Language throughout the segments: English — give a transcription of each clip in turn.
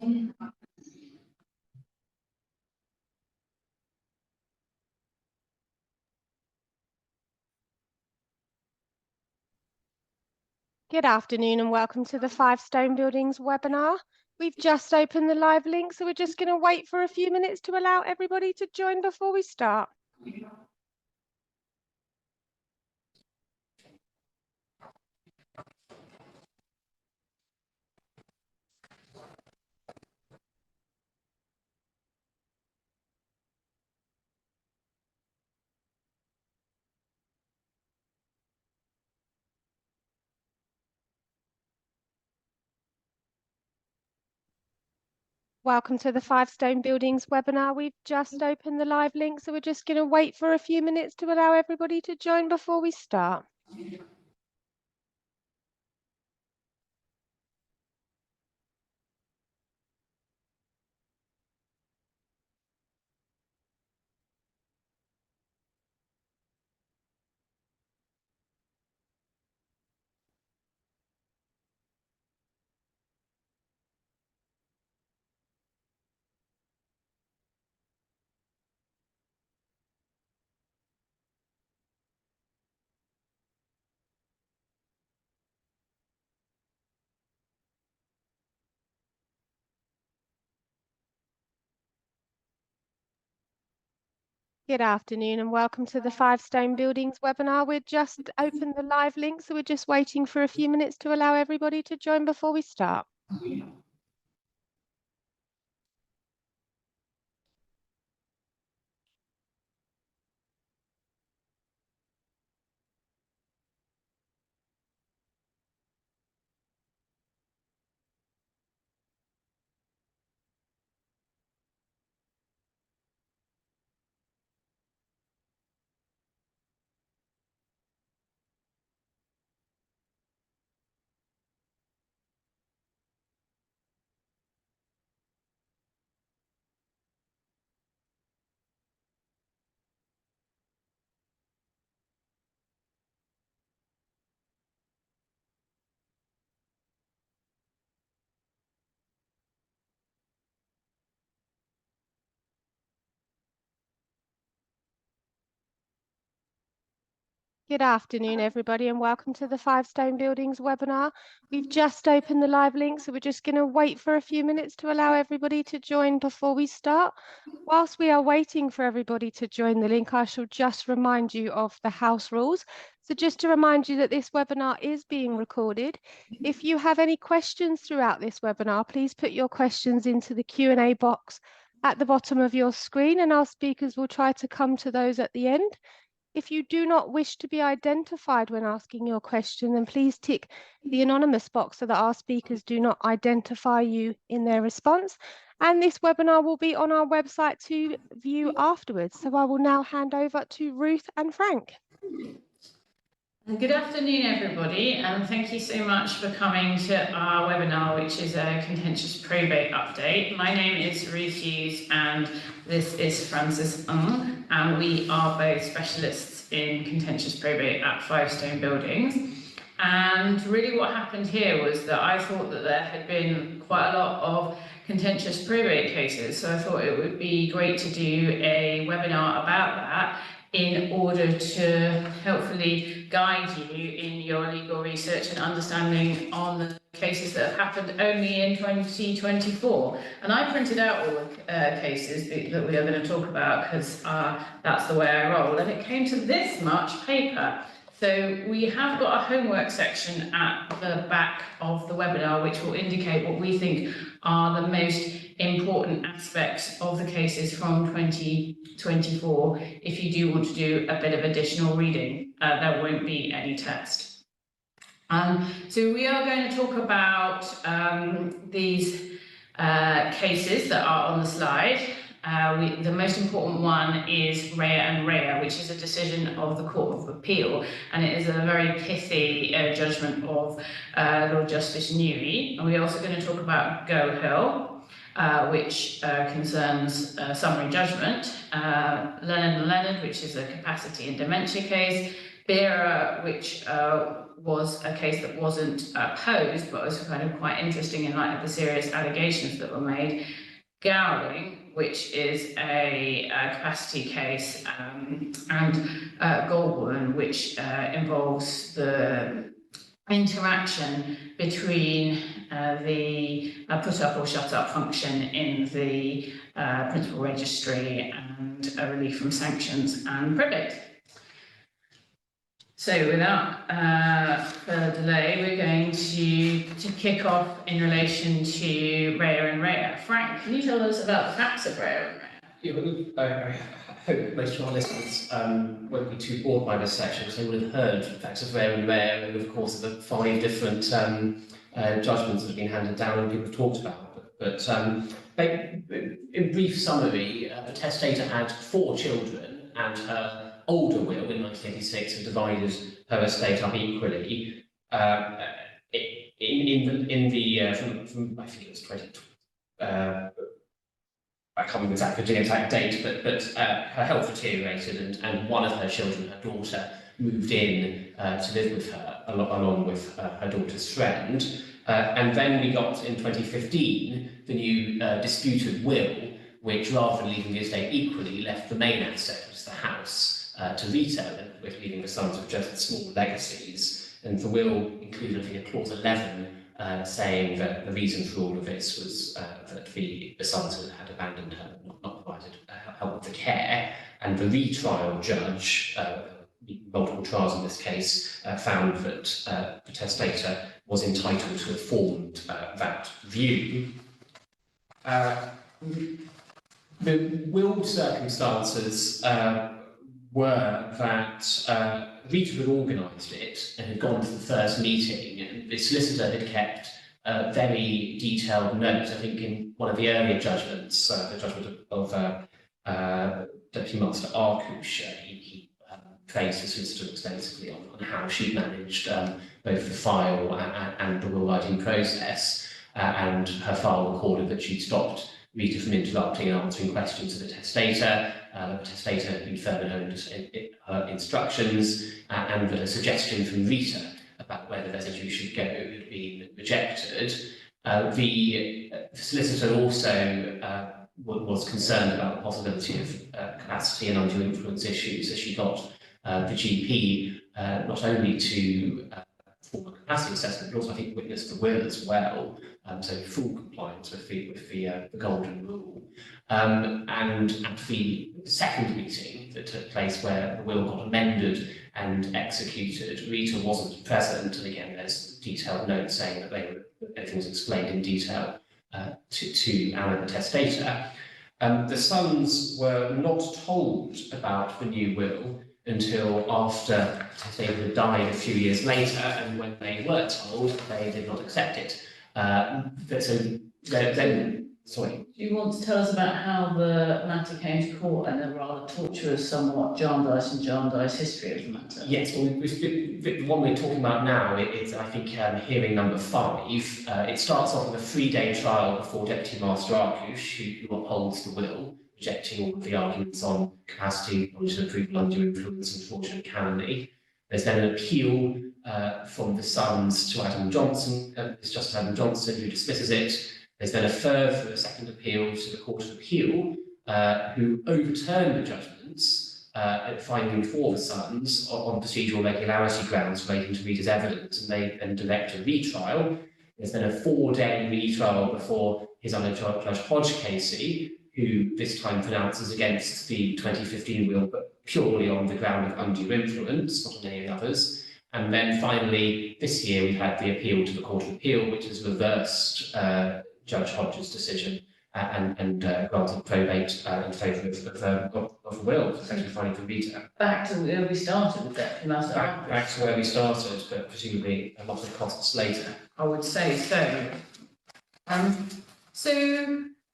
Good afternoon and welcome to the Five Stone Buildings webinar. We've just opened the live link, so we're just going to wait for a few minutes to allow everybody to join before we start. Welcome to the Five Stone Buildings webinar. We've just opened the live link, so we're just going to wait for a few minutes to allow everybody to join before we start. Good afternoon and welcome to the Five Stone Buildings webinar. We've just opened the live link, so we're just waiting for a few minutes to allow everybody to join before we start. Good afternoon, everybody, and welcome to the Five Stone Buildings webinar. We've just opened the live link, so we're just going to wait for a few minutes to allow everybody to join before we start. Whilst we are waiting for everybody to join the link, I shall just remind you of the house rules. So just to remind you that this webinar is being recorded. If you have any questions throughout this webinar, please put your questions into the Q&A box at the bottom of your screen, and our speakers will try to come to those at the end. If you do not wish to be identified when asking your question, then please tick the anonymous box so that our speakers do not identify you in their response. And this webinar will be on our website to view afterwards. So I will now hand over to Ruth and Frank. Good afternoon, everybody, and thank you so much for coming to our webinar, which is a contentious probate update. My name is Ruth Hughes, and this is Frances Ng, and we are both specialists in contentious probate at Five Stone Buildings. And really what happened here was that I thought that there had been quite a lot of contentious probate cases, so I thought it would be great to do a webinar about that in order to hopefully guide you in your legal research and understanding on the cases that have happened only in 2024. And I printed out all the cases that we are going to talk about because that's the way I roll. And it came to this much paper. So we have got a homework section at the back of the webinar, which will indicate what we think are the most important aspects of the cases from 2024. If you do want to do a bit of additional reading, there won't be any text. So we are going to talk about these cases that are on the slide. The most important one is Rea and Rea, which is a decision of the Court of Appeal, and it is a very pithy judgment of Lord Justice Newey. And we're also going to talk about Go Hill, which concerns summary judgment, Leonard and Leonard, which is a capacity and dementia case, Bera, which was a case that wasn't posed, but was kind of quite interesting in light of the serious allegations that were made. Gowling, which is a capacity case, and Goldwoman, which involves the interaction between the put up or shut up function in the principal registry and relief from sanctions and probate. So without further delay, we're going to kick off in relation to Rhea and Rhea. Frank, can you tell us about the facts of Rhea and Rhea? Yeah, I hope most of our listeners won't be too bored by this section, because they would have heard facts of Rhea and Rhea, and of course the 5 different judgments that have been handed down and people have talked about. But in brief summary, the testator had 4 children, and her older will in 1986 had divided her estate up equally. From I think it was 20. I can't remember the exact date, but her health deteriorated, and one of her children, her daughter, moved in to live with her along with her daughter's friend. And then we got in 2015 the new disputed will, which rather than leaving the estate equally, left the main asset, which is the house, to Rita, with leaving the sons with just small legacies. And the will included, I think, a clause 11 saying that the reason for all of this was that the sons had abandoned her, not provided help with the care. And the retrial judge, multiple trials in this case, found that the testator was entitled to have formed that view. The willed circumstances were that Rita had organised it and had gone to the first meeting, and the solicitor had kept very detailed notes. I think in one of the earlier judgments, the judgment of Deputy Master Arkush, he praised the solicitor extensively on how she managed both the file and the will writing process, and her file recorded that she'd stopped Rita from interrupting and answering questions of the testator. The testator had been firm in her instructions, and that a suggestion from Rita about where the residue should go had been rejected. The solicitor also was concerned about the possibility of capacity and undue influence issues, as she got the GP not only to form a capacity assessment, but also I think witness the will as well. So full compliance with the golden rule. And at the second meeting that took place, where the will got amended and executed, Rita wasn't present, and again there's detailed notes saying that everything was explained in detail to Anna the testator. The sons were not told about the new will until after the testator had died a few years later, and when they were told, they did not accept it. Sorry. Do you want to tell us about how the matter came to court and the rather tortuous, somewhat Jarndyce history of the matter? Yes, well, the one we're talking about now is, I think, hearing number 5. It starts off with a 3-day trial before Deputy Master Arkush, who upholds the will, rejecting all of the arguments on capacity, knowledge and approval, undue influence, and fraudulent calumny. There's then an appeal from the sons to Adam Johnson, it's Justice Adam Johnson, who dismisses it. There's then a further second appeal to the Court of Appeal, who overturned the judgments, finding for the sons on procedural regularity grounds relating to Rita's evidence, and they then direct a retrial. There's then a 4-day retrial before His Honour Judge Hodge Casey, who this time pronounces against the 2015 will, but purely on the ground of undue influence, not on any of the others. And then finally, this year, we've had the appeal to the Court of Appeal, which has reversed Judge Hodge's decision and granted probate in favour of the will, essentially finding for Rita. Back to where we started with that. Back to where we started, but presumably a lot of costs later. I would say so.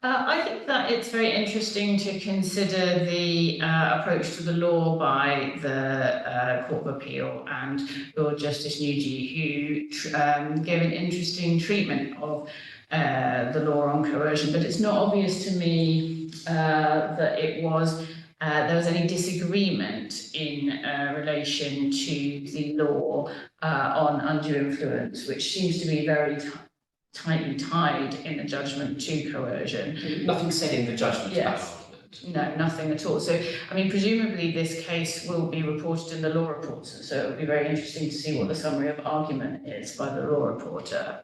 I think that it's very interesting to consider the approach to the law by the Court of Appeal and Lord Justice Nugee, who gave an interesting treatment of the law on coercion, but it's not obvious to me that it was there was any disagreement in relation to the law on undue influence, which seems to be very tightly tied in the judgment to coercion. Nothing said in the judgment about argument. No, nothing at all. So, I mean, presumably this case will be reported in the law reports, so it will be very interesting to see what the summary of argument is by the law reporter.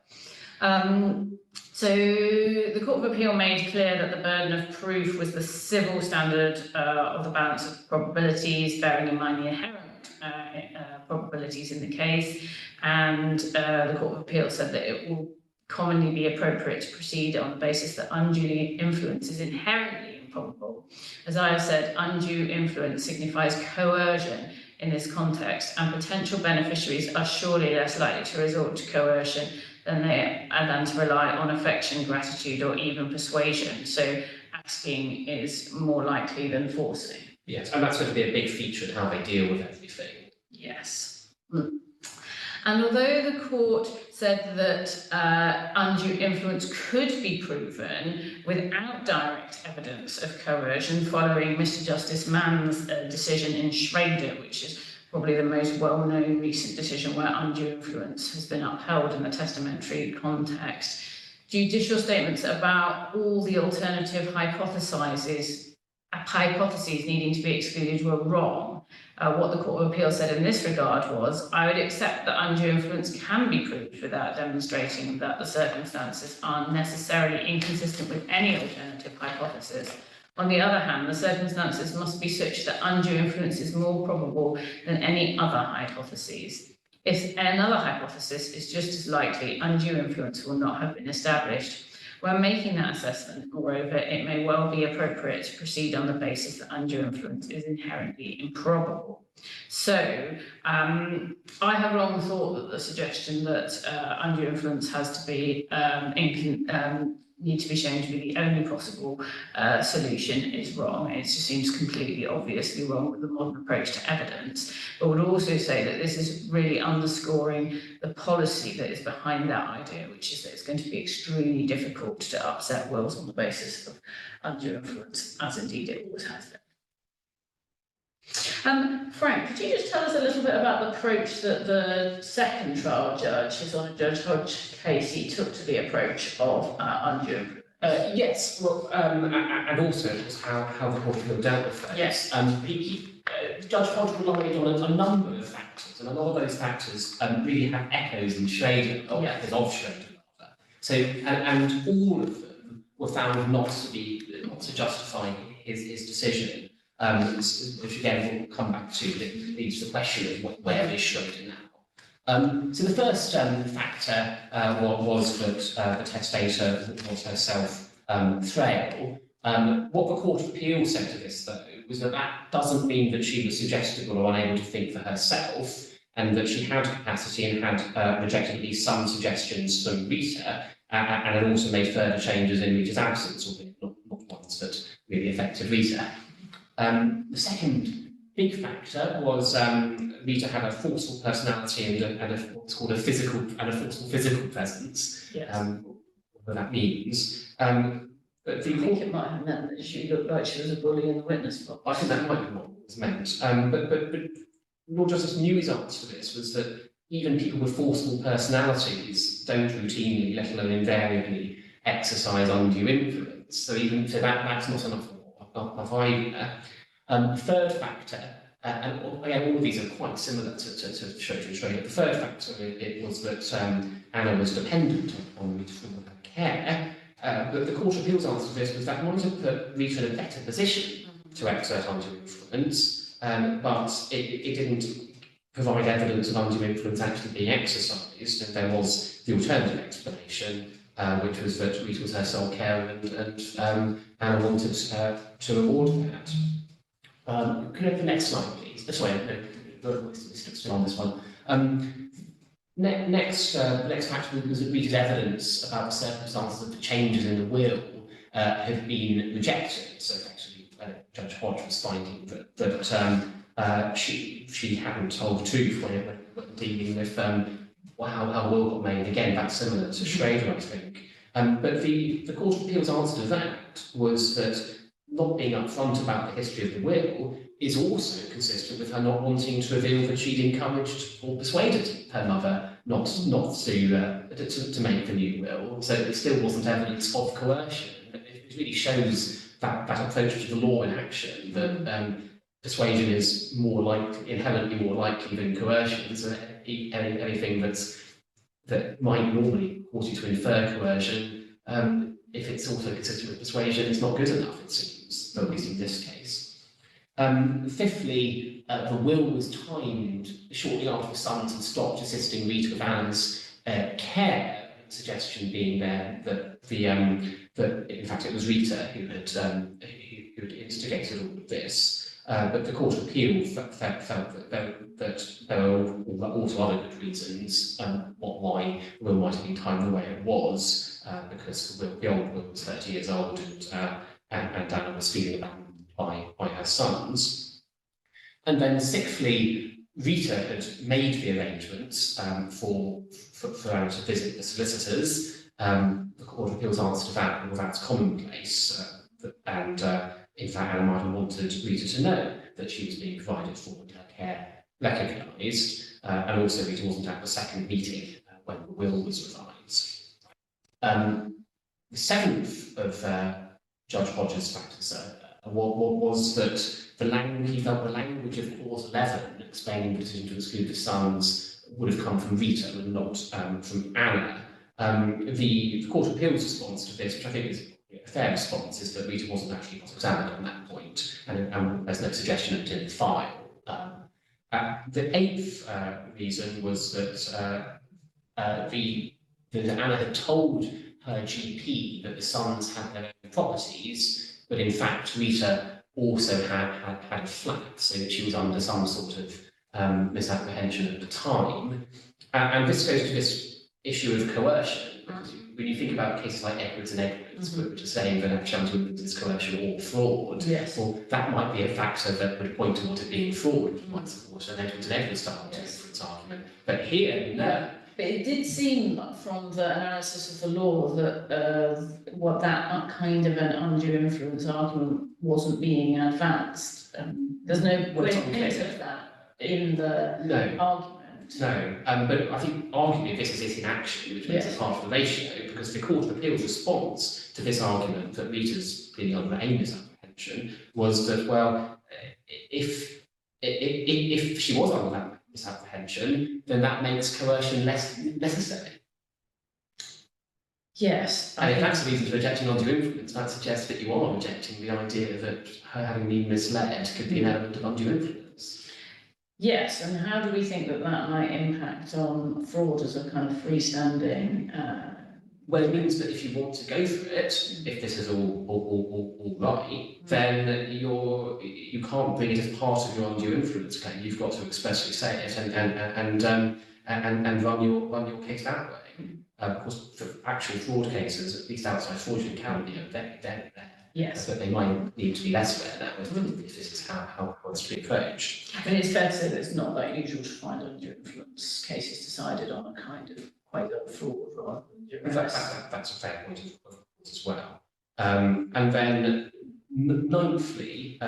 So the Court of Appeal made clear that the burden of proof was the civil standard of the balance of probabilities, bearing in mind the inherent probabilities in the case, and the Court of Appeal said that it will commonly be appropriate to proceed on the basis that undue influence is inherently improbable. As I have said, undue influence signifies coercion in this context, and potential beneficiaries are surely less likely to resort to coercion than to rely on affection, gratitude, or even persuasion. So asking is more likely than forcing. Yes, and that's going to be a big feature in how they deal with everything. Yes. And although the court said that undue influence could be proven without direct evidence of coercion, following Mr. Justice Mann's decision in Schrader, which is probably the most well-known recent decision where undue influence has been upheld in the testamentary context, judicial statements about all the alternative hypotheses needing to be excluded were wrong. What the Court of Appeal said in this regard was, I would accept that undue influence can be proved without demonstrating that the circumstances are necessarily inconsistent with any alternative hypothesis. On the other hand, the circumstances must be such that undue influence is more probable than any other hypotheses. If another hypothesis is just as likely, undue influence will not have been established. When making that assessment, moreover, it may well be appropriate to proceed on the basis that undue influence is inherently improbable. So, I have long thought that the suggestion that undue influence has to be need to be shown to be the only possible solution is wrong. It just seems completely obviously wrong with the modern approach to evidence. But would also say that this is really underscoring the policy that is behind that idea, which is that it's going to be extremely difficult to upset wills on the basis of undue influence, as indeed it always has been. Frank, could you just tell us a little bit about the approach that the second trial judge, His Honour Judge Hodge Casey, took to the approach of undue influence? Yes, well, and also how the Court of Appeal dealt with that. Yes. Judge Hodge relied on a number of factors, and a lot of those factors really have echoes in Schrader, of Schrader. So, and all of them were found not to justify his decision. Which again we'll come back to, that leads to the question of where is Schrader now. So the first factor was that the testator was herself frail. What the Court of Appeal said to this, though, was that that doesn't mean that she was suggestible or unable to think for herself, and that she had capacity and had rejected at least some suggestions from Rita, and had also made further changes in Rita's absence, albeit not ones that really affected Rita. The second big factor was Rita had a forceful personality and what's called a forceful physical presence. Yes. What that means. But I think it might have meant that she looked like she was a bully in the witness box. I think that might be what it was meant. But Lord Justice Newey's answer to this was that even people with forceful personalities don't routinely, let alone invariably, exercise undue influence. So even so, that's not enough of either. Third factor, and again, all of these are quite similar to Schrader and Schrader. The third factor it was that Anna was dependent on Rita for her care. But the Court of Appeal's answer to this was that not to put Rita in a better position to exert undue influence, but it didn't provide evidence of undue influence actually being exercised. And there was the alternative explanation, which was that Rita was her sole carer and Anna wanted to reward that. Can you have the next slide, please? Sorry, no, still on this one. Next factor was that Rita's evidence about the circumstances of the changes in the will have been rejected. So actually, Judge Hodge was finding that she hadn't told the truth when dealing with how the will got made. Again, that's similar to Schrader, I think. But the Court of Appeal's answer to that was that not being upfront about the history of the will is also consistent with her not wanting to reveal that she'd encouraged or persuaded her mother not to make the new will. So it still wasn't evidence of coercion. It really shows that approach to the law in action, that persuasion is inherently more likely than coercion. So anything that might normally cause you to infer coercion, if it's also consistent with persuasion, it's not good enough, it seems, at least in this case. Fifthly, the will was timed shortly after the sons had stopped assisting Rita with Anna's care, the suggestion being there that in fact it was Rita who had instigated all of this. But the Court of Appeal felt that there were also other good reasons why the will might have been timed the way it was, because the old will was 30 years old and Anna was feeling abandoned by her sons. And then sixthly, Rita had made the arrangements for Anna to visit the solicitors. The Court of Appeal's answer to that, well, that's commonplace, and in fact, Anna might have wanted Rita to know that she was being provided for and her care recognised, and also Rita wasn't at the second meeting when the will was revised. The seventh of Judge Hodges' factors was that he felt the language of Clause 11 explaining the decision to exclude the sons would have come from Rita and not from Anna. The Court of Appeal's response to this, which I think is a fair response, is that Rita wasn't actually cross-examined on that point, and there's no suggestion of it in the file. The eighth reason was that Anna had told her GP that the sons had their own properties, but in fact Rita also had a flat, so that she was under some sort of misapprehension at the time. And this goes to this issue of coercion, because when you think about cases like Edwards and Edwards, which are saying that actually is coercion or fraud, yes, well, that might be a factor that would point towards it being fraud, which might support an Edwards and Edwards style difference argument. But here, no. But it did seem from the analysis of the law that what that kind of an undue influence argument wasn't being advanced. There's no hint of that in the argument. No, but I think arguably this is it in action, which makes it part of the ratio, because the Court of Appeal's response to this argument that Rita's clearly under a misapprehension was that, well, if she was under that misapprehension, then that makes coercion less necessary. Yes. And if that's the reason for rejecting undue influence, that suggests that you are rejecting the idea that her having been misled could be an element of undue influence. Yes, and how do we think that might impact on fraud as a kind of freestanding? Well, it means that if you want to go for it, if this is all right, then you can't bring it as part of your undue influence claim. You've got to expressly say it and run your case that way. Of course, for actual fraud cases, at least outside fraudulent calumny, they're there. Yes, but they might need to be less rare now if this is how it's to be approached. I mean, it's fair to say that it's not that usual to find undue influence cases decided on a kind of quasi-fraud rather than that's a fair point of as well. And then ninthly,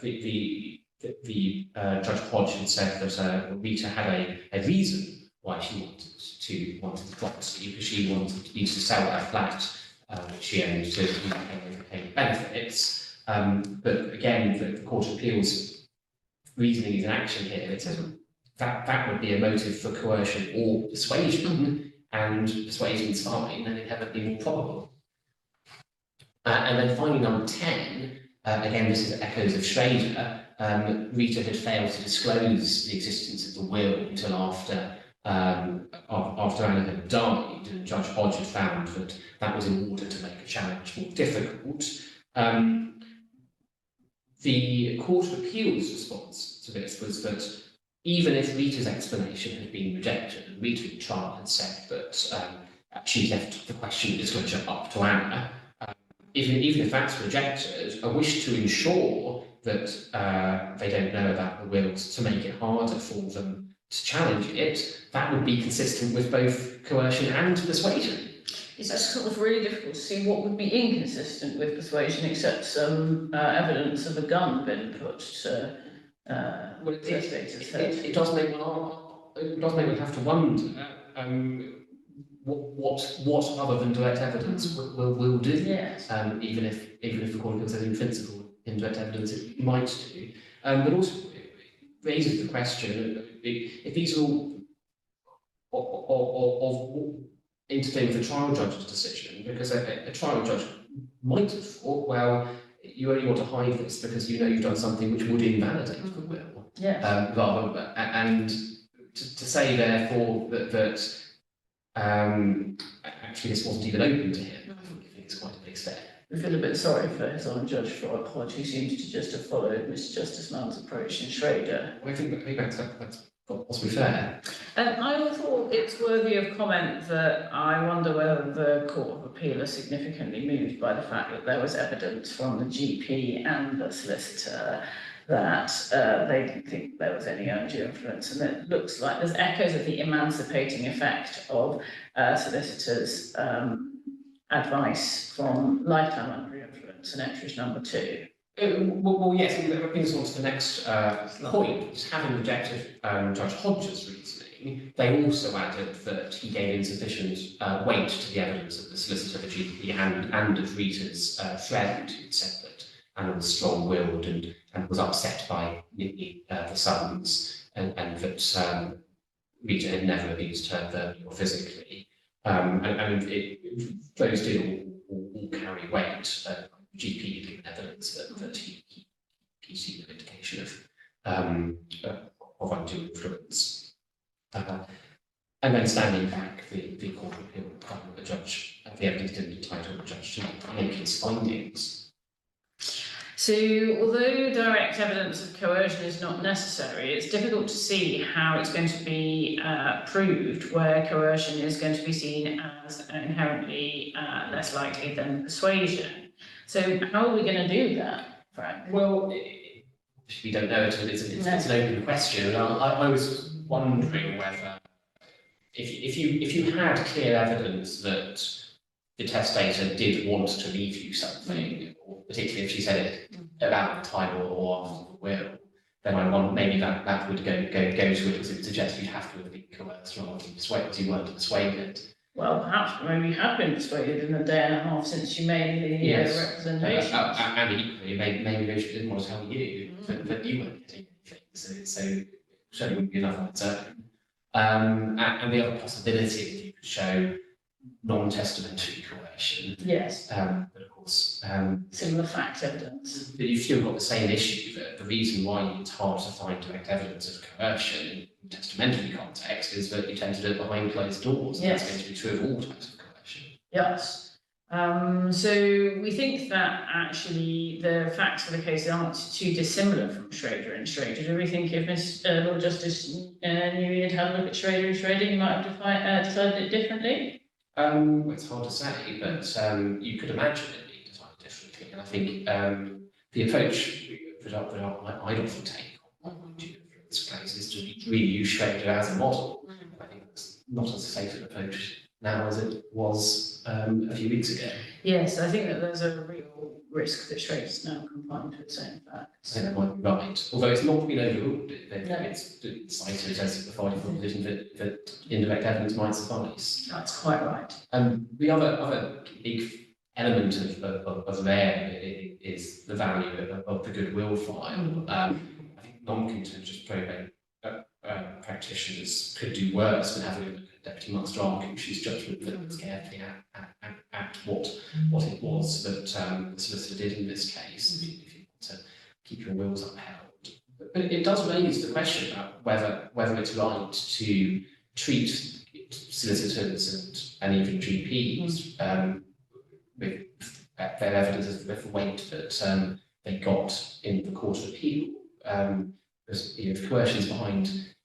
the Judge Hodge had said that Rita had a reason why she wanted the property, because she wanted to sell her flat, which she owned, to pay benefits. But again, the Court of Appeal's reasoning is in action here. It says that would be a motive for coercion or persuasion, and persuasion's fine and inherently more probable. And then finally, number 10, again, this is echoes of Schrader. Rita had failed to disclose the existence of the will until after Anna had died, and Judge Hodge had found that was in order to make a challenge more difficult. The Court of Appeal's response to this was that even if Rita's explanation had been rejected, and Rita in trial had said that she left the question of disclosure up to Anna, even if that's rejected, a wish to ensure that they don't know about the wills to make it harder for them to challenge it, that would be consistent with both coercion and persuasion. It's just sort of really difficult to see what would be inconsistent with persuasion, except some evidence of a gun being put to testator's head. It does make one have to wonder what other than direct evidence will do. Yes. Even if the court feels that in principle indirect evidence it might do, but also it raises the question if these are all interfere with the trial judge's decision, because a trial judge might have thought, well, you only want to hide this because you know you've done something which would invalidate the will. Yes. And to say therefore that actually this wasn't even open to him, I think it's quite a big step. We feel a bit sorry for his own judge Frog, who seems to just have followed Mr. Justice Mann's approach in Schrader. I think that's possibly fair. I thought it's worthy of comment that I wonder whether the Court of Appeal are significantly moved by the fact that there was evidence from the GP and the solicitor that they didn't think there was any undue influence, and it looks like there's echoes of the emancipating effect of solicitors' advice from lifetime undue influence in entries number 2. Well, yes, that brings us on to the next point, is having rejected Judge Hodge's reasoning, they also added that he gave insufficient weight to the evidence of the solicitor, the GP, and of Rita's friend, who said that Anna was strong-willed and was upset by the sons, and that Rita had never abused her verbally or physically. Those did all carry weight. GP had given evidence that he seen no indication of undue influence. And then standing back, the Court of Appeal found that the evidence didn't entitle the judge to make his findings. So, although direct evidence of coercion is not necessary, it's difficult to see how it's going to be proved where coercion is going to be seen as inherently less likely than persuasion. So how are we going to do that, Frank? Well, we don't know until it's an open question. I was wondering whether, if you had clear evidence that the testator did want to leave you something, or particularly if she said it about the time or after the will, then I want maybe that would go to it, as it would suggest you'd have to have been coerced rather than persuaded. You weren't persuaded. Well, perhaps maybe you have been persuaded in the day and a half since you made the representation. And equally, maybe Rachel didn't want to tell you that you weren't getting anything, so surely wouldn't be enough on its own. And the other possibility is you could show non-testamentary coercion. Yes. But of course, similar fact evidence. But you've still got the same issue that the reason why it's hard to find direct evidence of coercion in testamentary context is that you tend to do it behind closed doors. Yes. That's going to be true of all types of coercion. Yes. So we think that actually the facts of the case aren't too dissimilar from Schrader and Schrader. Do we think if Lord Justice knew he had had a look at Schrader and Schrader, he might have decided it differently? It's hard to say, but you could imagine it being decided differently. And I think the approach that I'd often take on this case is to really use Schrader as a model. I think it's not as safe an approach now as it was a few weeks ago. Yes, I think that there's a real risk that Schrader's now confined to its own facts. I think that might be right. Although it's not been overruled, it's cited as providing for a position that indirect evidence might suffice. That's quite right. The other big element of there is the value of the goodwill file. I think non-contentious probate practitioners could do worse than having a look at Deputy Master Arkush's judgment that looks carefully at what it was that the solicitor did in this case, if you want to keep your wills upheld. But it does raise the question about whether it's right to treat solicitors and even GPs with their evidence of the weight that they got in the Court of Appeal. Because if coercion is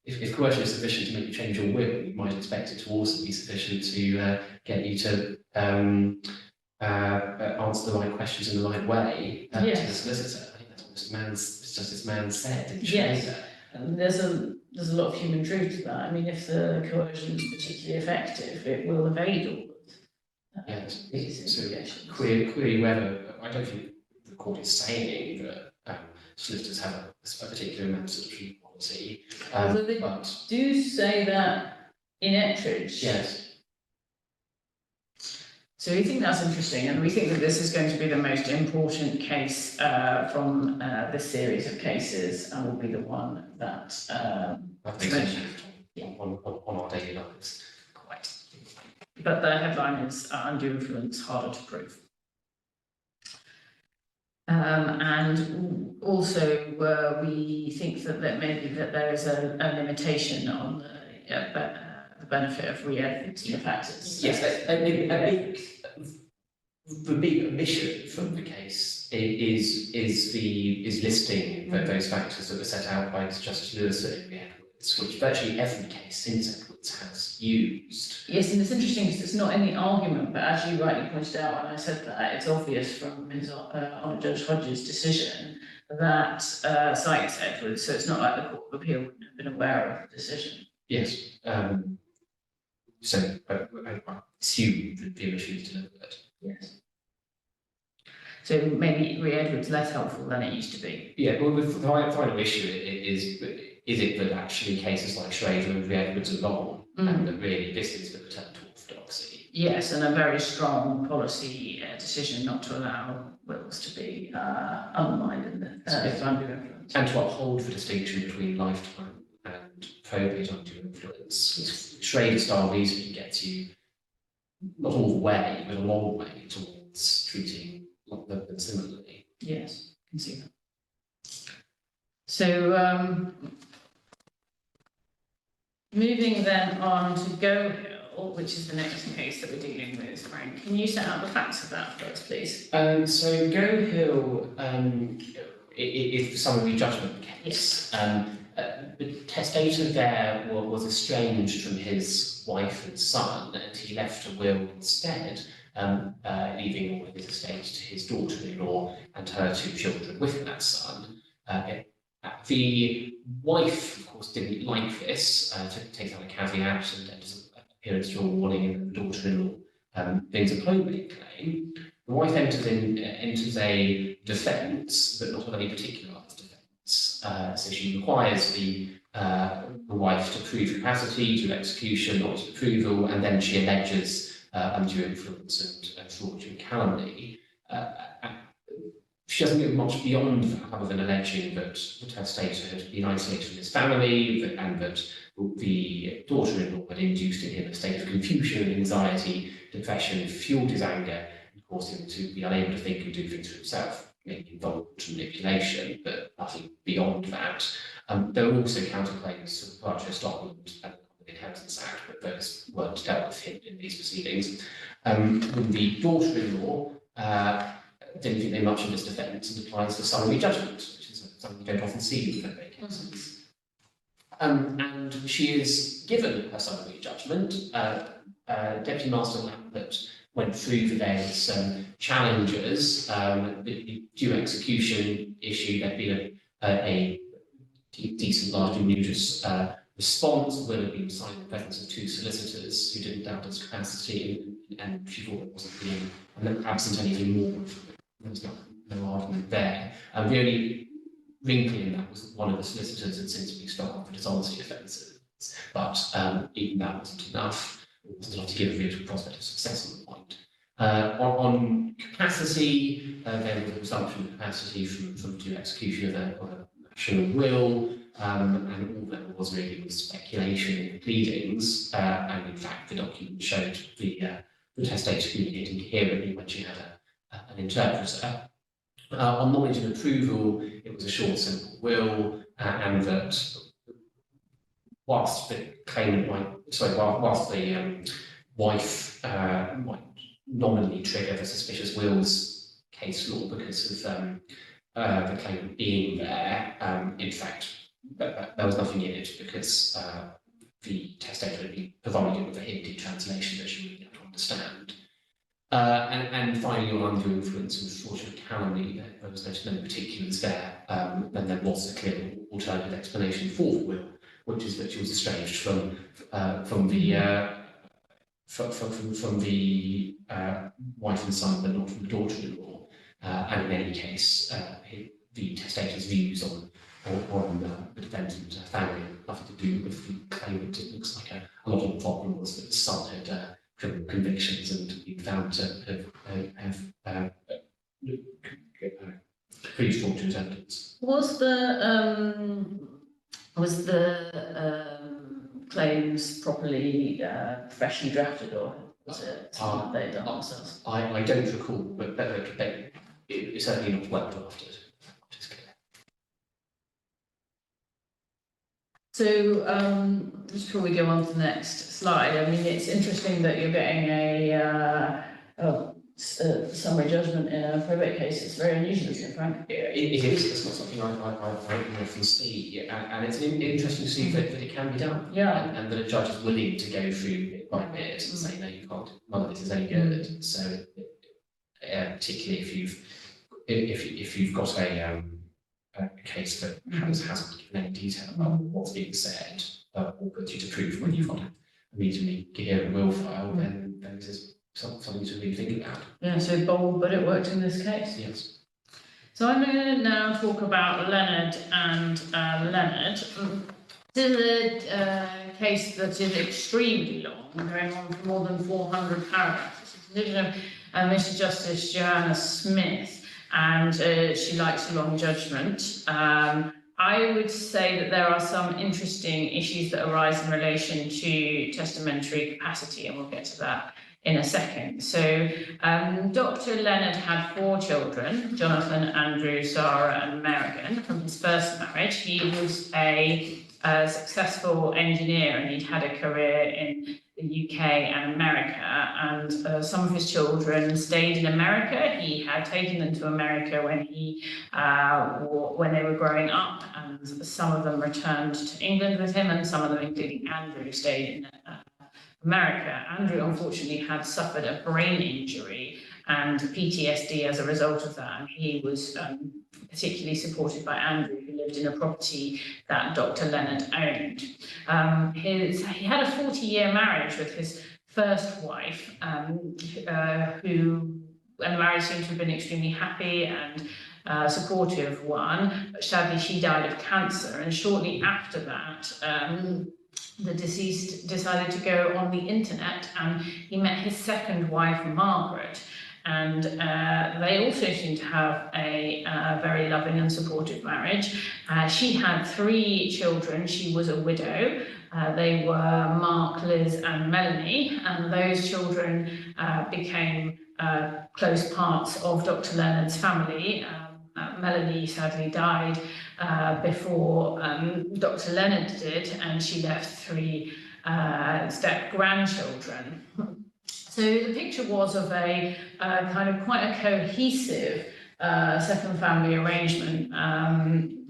if coercion is sufficient to make you change your will, you might expect it to also be sufficient to get you to answer the right questions in the right way to the solicitor. I think that's what Justice Mann said in Schrader. Yes, and there's a lot of human truth to that. I mean, if the coercion is particularly effective, it will evade all Yes. these So investigations. query whether, I don't think the court is saying that solicitors have a particular emancipatory policy. Although they but do say that in Ettridge. yes. So we think that's interesting, and we think that this is going to be the most important case from this series of cases, and will be the one that I think on our daily lives. quite. But the headline is undue influence harder to prove. And also we think that maybe that there is a limitation on the benefit of re-editing the factors. Yes, the big omission from the case is listing those factors that were set out by Justice Lewis in Edwards, which virtually every case since Edwards has used. Yes, and it's interesting because it's not in the argument, but as you rightly pointed out when I said that, it's obvious from Ms. Honour Judge Hodges' decision that cites Edwards, so it's not like the Court of Appeal wouldn't have been aware of the decision. Yes. So I assume that the omission is deliberate. Yes. So maybe re-Edwards less helpful than it used to be. Yeah, well, the final issue is it that actually cases like Schrader and re-Edwards are long, and that really this is the return to orthodoxy. Yes, and a very strong policy decision not to allow wills to be undermined in the undue influence. And to uphold the distinction between lifetime and probate undue influence. Yes. Schrader-style reasoning gets you not all the way, but a long way towards treating them similarly. Yes, I can see that. So moving then on to Go Hill, which is the next case that we're dealing with, Frank. Can you set out the facts of that for us, please? So Go Hill is the summary judgment case. Yes. The testator there was estranged from his wife and son, and he left a will instead, leaving all of his estate to his daughter-in-law and her 2 children with that son. The wife, of course, didn't like this, takes out a caveat and appearance to a warning, and the daughter-in-law brings a probate claim. The wife enters a defence, but not of any particularised defence. So she requires the wife to prove capacity to execution, not to approval, and then she alleges undue influence and fraudulent calumny. She doesn't go much beyond that, other than alleging that the testator had been isolated from his family, and that the daughter-in-law had induced in him a state of confusion, anxiety, depression, fueled his anger, and caused him to be unable to think and do things for himself, maybe involuntary manipulation, but nothing beyond that. There were also counterclaims for the Purchase Document and the Inheritance Act, but those weren't dealt with in these proceedings. The daughter-in-law didn't think very much of this defence and applies for summary judgment, which is something you don't often see in probate cases. And she is given her summary judgment. Deputy Master Lambert went through the various challenges. The due execution issue, there'd been a decent, large, numerous response. The will had been signed in the presence of 2 solicitors who didn't doubt his capacity, and she thought it wasn't being absent anything more. There was no argument there. The only wrinkle in that was that one of the solicitors had since been struck off for dishonesty offences, but even that wasn't enough. It wasn't enough to give a real prospect of success on the point. On capacity, there was a presumption of capacity from due execution of a national will, and all there was really was speculation in the pleadings, and in fact the document showed the testator communicating coherently when she had an interpreter. On knowledge and approval, it was a short, simple will, and that whilst the claimant whilst the wife might nominally trigger the suspicious wills case law because of the claimant being there, in fact, there was nothing in it because the testator had been provided with a hinted translation that she wouldn't be able to understand. And finally, on undue influence and fraudulent calumny, there was no particulars there, and there was a clear alternative explanation for the will, which is that she was estranged from the from the wife and son, but not from the daughter-in-law. And in any case, the testator's views on the defendant family had nothing to do with the claimant. It looks like a lot of the problem was that the son had criminal convictions and been found to have pretty fraudulent evidence. Was the claims properly professionally drafted, or was it something they'd done themselves? I don't recall, but it's certainly not well drafted. So, just before we go on to the next slide, I mean, it's interesting that you're getting a summary judgment in a probate case. It's very unusual, isn't it, Frank? Yeah, it is. It's not something I often see, and it's interesting to see that it can be done. Yeah. And that a judge is willing to go through bit by bit and say, no, you can't. None of this is any good. So, particularly if you've got a case that hasn't given any detail about what's being said, or puts you to proof when you've got a immediately hear a will file, then this is something to really think about. Yeah, so bold, but it worked in this case. Yes. So I'm going to now talk about Leonard and Leonard. This is a case that is extremely long, going on for more than 400 paragraphs. It's a decision of Mr. Justice Joanna Smith, and she likes a long judgment. I would say that there are some interesting issues that arise in relation to testamentary capacity, and we'll get to that in a second. So Dr. Leonard had 4 children, Jonathan, Andrew, Sarah and Merrigan, from his first marriage. He was a successful engineer, and he'd had a career in the UK and America, and some of his children stayed in America. He had taken them to America when they were growing up, and some of them returned to England with him, and some of them, including Andrew, stayed in America. Andrew unfortunately had suffered a brain injury and PTSD as a result of that, and he was particularly supported by Andrew, who lived in a property that Dr. Leonard owned. He had a 40-year marriage with his first wife, and the marriage seemed to have been extremely happy and supportive one, but sadly she died of cancer, and shortly after that the deceased decided to go on the internet, and he met his second wife, Margaret, and they also seemed to have a very loving and supportive marriage. She had 3 children. She was a widow. They were Mark, Liz and Melanie, and those children became close parts of Dr. Leonard's family. Melanie sadly died before Dr. Leonard did, and she left 3 step-grandchildren. So the picture was of a kind of quite a cohesive second family arrangement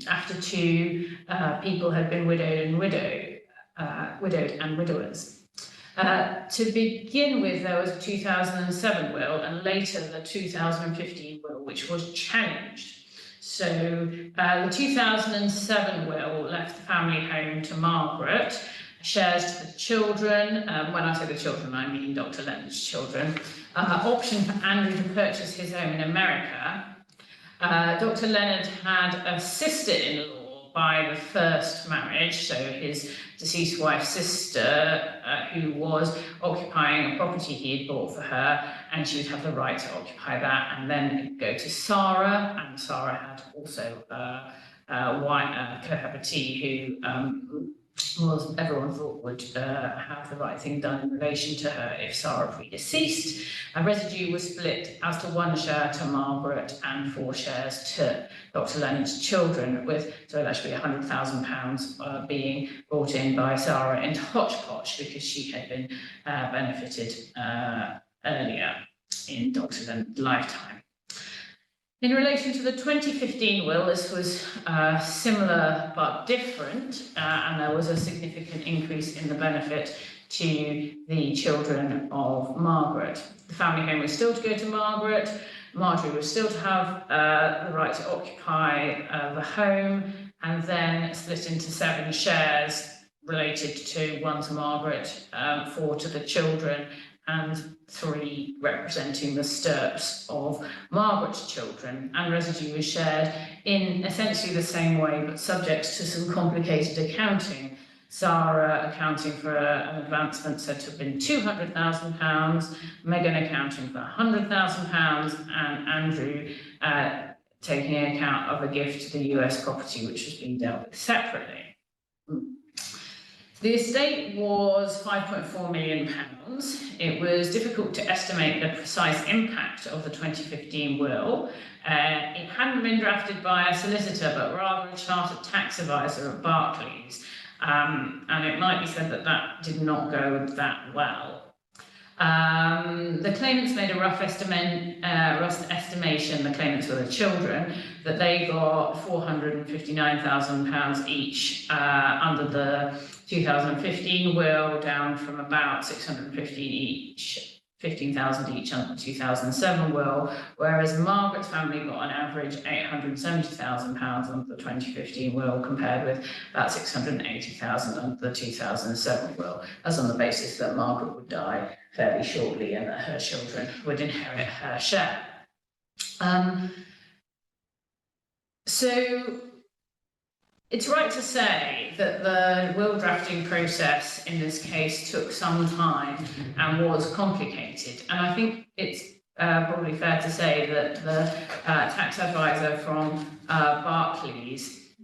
after 2 people had been widowed and widowers. To begin with, there was a 2007 will, and later the 2015 will, which was challenged. So the 2007 will left the family home to Margaret, shares to the children. When I say the children, I mean Dr. Leonard's children. Option for Andrew to purchase his home in America. Dr. Leonard had a sister-in-law by the first marriage, so his deceased wife's sister, who was occupying a property he had bought for her, and she would have the right to occupy that, and then go to Sarah, and Sarah had also a cohabitee who everyone thought would have the right thing done in relation to her if Sarah predeceased. A residue was split as to 1 share to Margaret and 4 shares to Dr. Leonard's children, with, so that should be £100,000 being brought in by Sarah into Hodgepodge, because she had been benefited earlier in Dr. Leonard's lifetime. In relation to the 2015 will, this was similar but different, and there was a significant increase in the benefit to the children of Margaret. The family home was still to go to Margaret. Marjorie was still to have the right to occupy the home, and then split into 7 shares related to 1 to Margaret, 4 to the children, and 3 representing the stirps of Margaret's children. And residue was shared in essentially the same way, but subject to some complicated accounting. Sarah accounting for an advancement said to have been £200,000, Megan accounting for £100,000, and Andrew taking account of a gift to the US property, which was being dealt with separately. The estate was £5.4 million. It was difficult to estimate the precise impact of the 2015 will. It hadn't been drafted by a solicitor, but rather a chartered tax advisor at Barclays. And it might be said that that did not go that well. The claimants made a rough estimation, the claimants were the children, that they got £459,000 each under the 2015 will, down from about 15,000 each under the 2007 will, whereas Margaret's family got on average £870,000 under the 2015 will, compared with about £680,000 under the 2007 will, as on the basis that Margaret would die fairly shortly and that her children would inherit her share. So it's right to say that the will drafting process in this case took some time and was complicated. And I think it's probably fair to say that the tax advisor from Barclays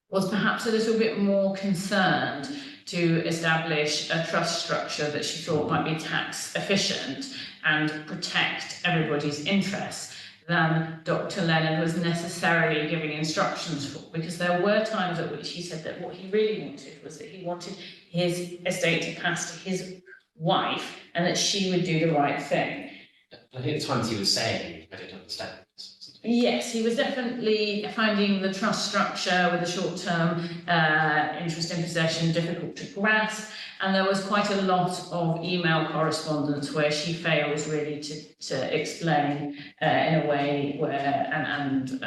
was perhaps a little bit more concerned to establish a trust structure that she thought might be tax efficient and protect everybody's interests than Dr. Leonard was necessarily giving instructions for, because there were times at which he said that what he really wanted was that he wanted his estate to pass to his wife and that she would do the right thing. I think at times he was saying, I don't understand this. Yes, he was definitely finding the trust structure with a short-term interest in possession difficult to grasp, and there was quite a lot of email correspondence where she fails really to explain in a way where, and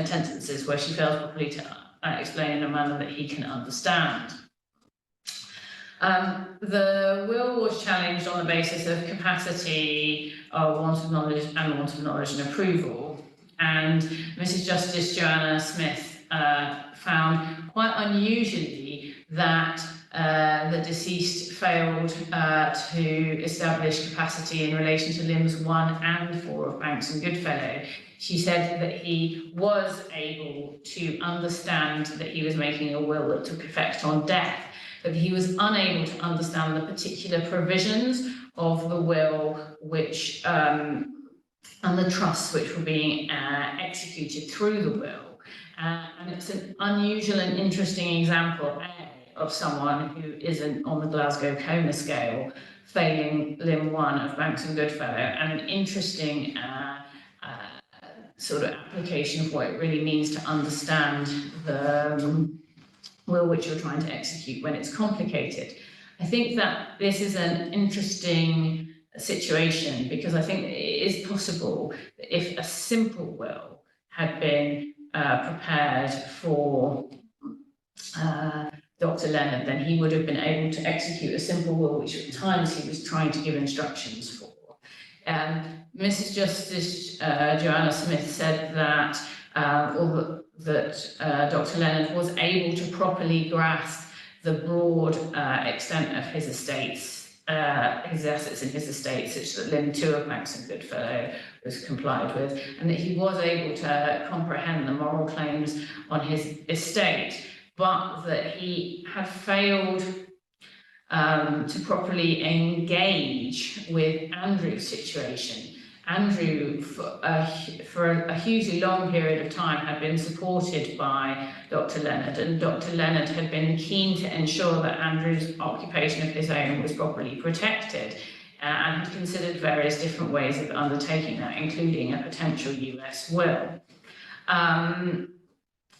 sentences where she fails properly to explain in a manner that he can understand. The will was challenged on the basis of capacity, want of knowledge and approval. And Mrs. Justice Joanna Smith found quite unusually that the deceased failed to establish capacity in relation to limbs 1 and 4 of Banks and Goodfellow. She said that he was able to understand that he was making a will that took effect on death, but he was unable to understand the particular provisions of the will which and the trusts which were being executed through the will. And it's an unusual and interesting example of someone who isn't on the Glasgow Coma scale, failing limb 1 of Banks and Goodfellow, and an interesting sort of application of what it really means to understand the will which you're trying to execute when it's complicated. I think that this is an interesting situation because I think it is possible that if a simple will had been prepared for Dr. Leonard, then he would have been able to execute a simple will which at times he was trying to give instructions for. Mrs. Justice Joanna Smith said that Dr. Leonard was able to properly grasp the broad extent of his estates, his assets in his estate, such that limb 2 of Banks and Goodfellow was complied with, and that he was able to comprehend the moral claims on his estate, but that he had failed to properly engage with Andrew's situation. Andrew, for a hugely long period of time, had been supported by Dr. Leonard, and Dr. Leonard had been keen to ensure that Andrew's occupation of his own was properly protected, and had considered various different ways of undertaking that, including a potential US will.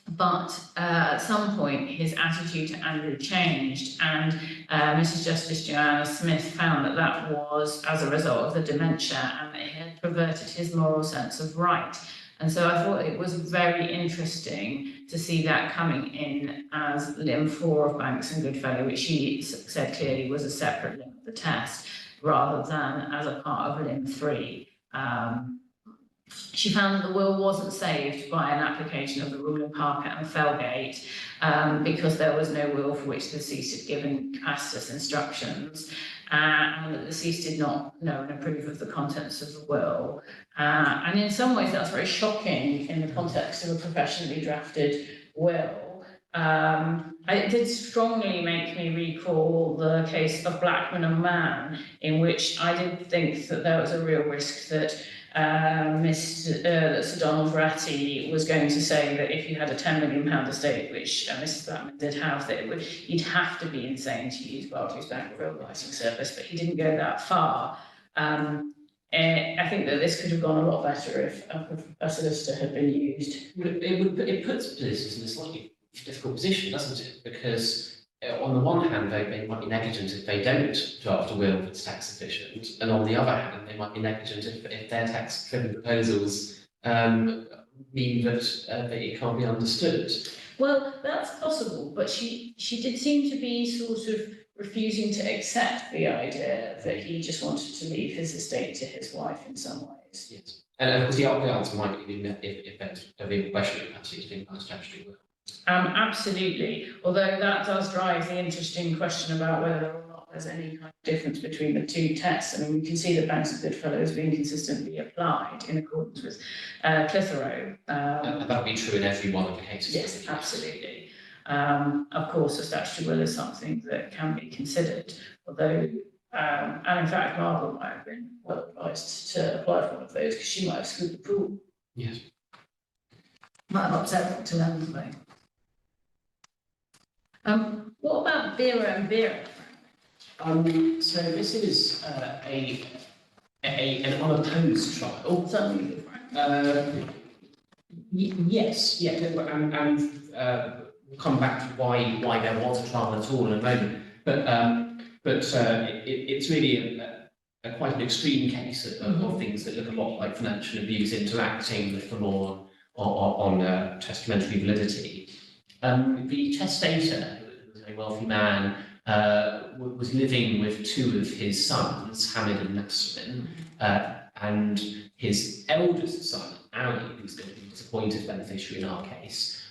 But at some point, his attitude to Andrew changed, and Mrs. Justice Joanna Smith found that that was as a result of the dementia, and it had perverted his moral sense of right. And so I thought it was very interesting to see that coming in as limb 4 of Banks and Goodfellow, which she said clearly was a separate limb of the test, rather than as a part of limb 3. She found that the will wasn't saved by an application of the rule of Parker and Felgate because there was no will for which the deceased had given capacitous instructions, and that the deceased did not know and approve of the contents of the will. And in some ways that's very shocking in the context of a professionally drafted will. It did strongly make me recall the case of Blackman and Mann, in which I did think that there was a real risk that Sir Donald Ratty was going to say that if you had a £10 million estate, which Mrs. Blackman did have, that you'd have to be insane to use Barclays Bank Will Writing Service, but he didn't go that far. I think that this could have gone a lot better if a solicitor had been used. It puts solicitors in a slightly difficult position, doesn't it? Because on the one hand, they might be negligent if they don't draft a will that's tax efficient, and on the other hand, they might be negligent if their tax-driven proposals mean that it can't be understood. Well, that's possible, but she did seem to be sort of refusing to accept the idea that he just wanted to leave his estate to his wife in some ways. Yes, and of course the answer might be if there's a real question of capacity to think about statutory will. Absolutely, although that does drive the interesting question about whether or not there's any kind of difference between the two tests. I mean, we can see that Banks and Goodfellow is being consistently applied in accordance with Clitheroe. And that would be true in every one of the cases. Yes, absolutely. Of course, a statutory will is something that can be considered, although, and in fact, Margaret might have been well advised to apply for one of those because she might have screwed the pool. Yes. Might have upset Dr. Lemon. What about Vera and Vera? So this is an unopposed trial. Something different. Yes, yeah, and we'll come back to why there was a trial at all in a moment. But it's really quite an extreme case of things that look a lot like financial abuse interacting with the law on testamentary validity. The testator, who was a wealthy man, was living with two of his sons, Hamid and Nasrin, and his eldest son, Ali, who's going to be the disappointed beneficiary in our case.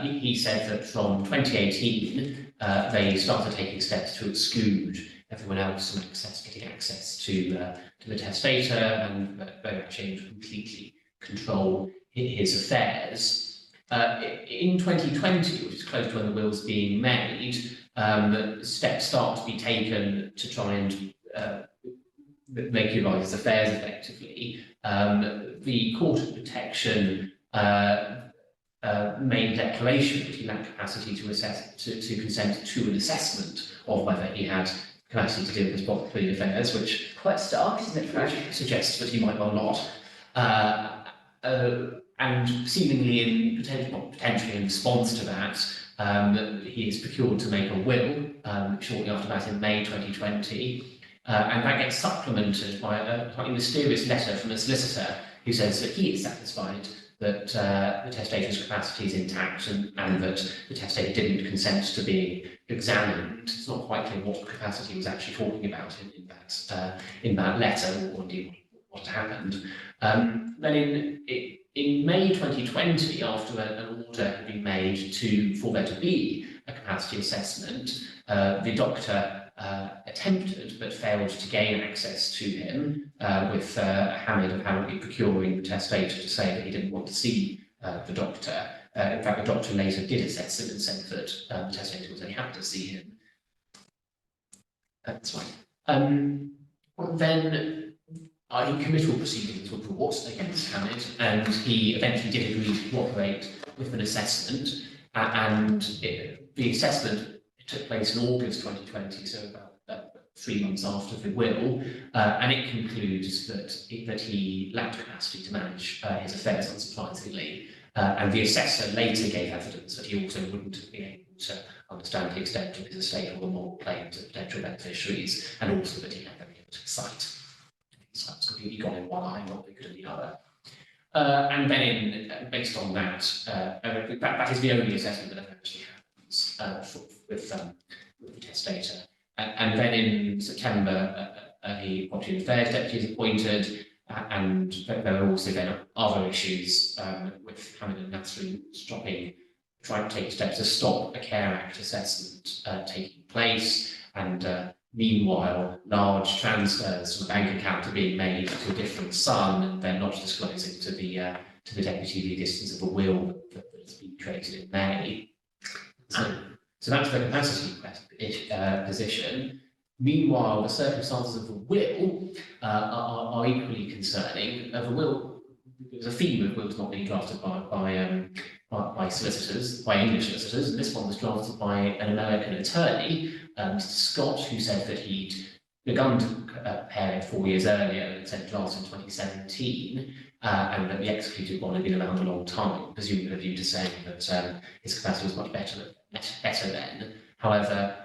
He said that from 2018, they started taking steps to exclude everyone else from getting access to the testator, and very much aimed to completely control his affairs. In 2020, which is close to when the will's being made, steps start to be taken to try and regulate his affairs effectively. The Court of Protection made a declaration that he lacked capacity to consent to an assessment of whether he had capacity to deal with his property affairs, which Quite stark, isn't it, Fred? suggests that he might well not. And seemingly potentially in response to that, he is procured to make a will shortly after that in May 2020. And that gets supplemented by a quite mysterious letter from a solicitor who says that he is satisfied that the testator's capacity is intact and that the testator didn't consent to being examined. It's not quite clear what capacity he was actually talking about in that letter, or indeed what had happened. Then in May 2020, after an order had been made for there to be a capacity assessment, the doctor attempted but failed to gain access to him, with Hamid apparently procuring the testator to say that he didn't want to see the doctor. In fact, the doctor later did assess him and said that the testator was only happy to see him. That's right. Then committal proceedings were brought against Hamid, and he eventually did agree to cooperate with an assessment, and the assessment took place in August 2020, so about 3 months after the will, and it concludes that he lacked capacity to manage his affairs unsurprisingly, and the assessor later gave evidence that he also wouldn't have been able to understand the extent of his estate or the moral claims of potential beneficiaries, and also that he had very limited sight. His sight was completely gone in one eye, not very good in the other. And then, based on that, that is the only assessment that actually happens with the testator. And then in September, the Property Affairs Deputy is appointed, and there are also then other issues with Hamid and Nasrin trying to take steps to stop a Care Act assessment taking place, and meanwhile, large transfers from a bank account are being made to a different son, and they're not disclosing to the deputy the existence of a will that has been created in May. So that's the capacity position. Meanwhile, the circumstances of the will are equally concerning. The will, there's a theme of wills not being drafted by solicitors, by English solicitors, and this one was drafted by an American attorney, Mr. Scott, who said that he'd begun to prepare it 4 years earlier and sent drafts in 2017, and that the executed one had been around a long time, presumably with a view to saying that his capacity was much better then. However,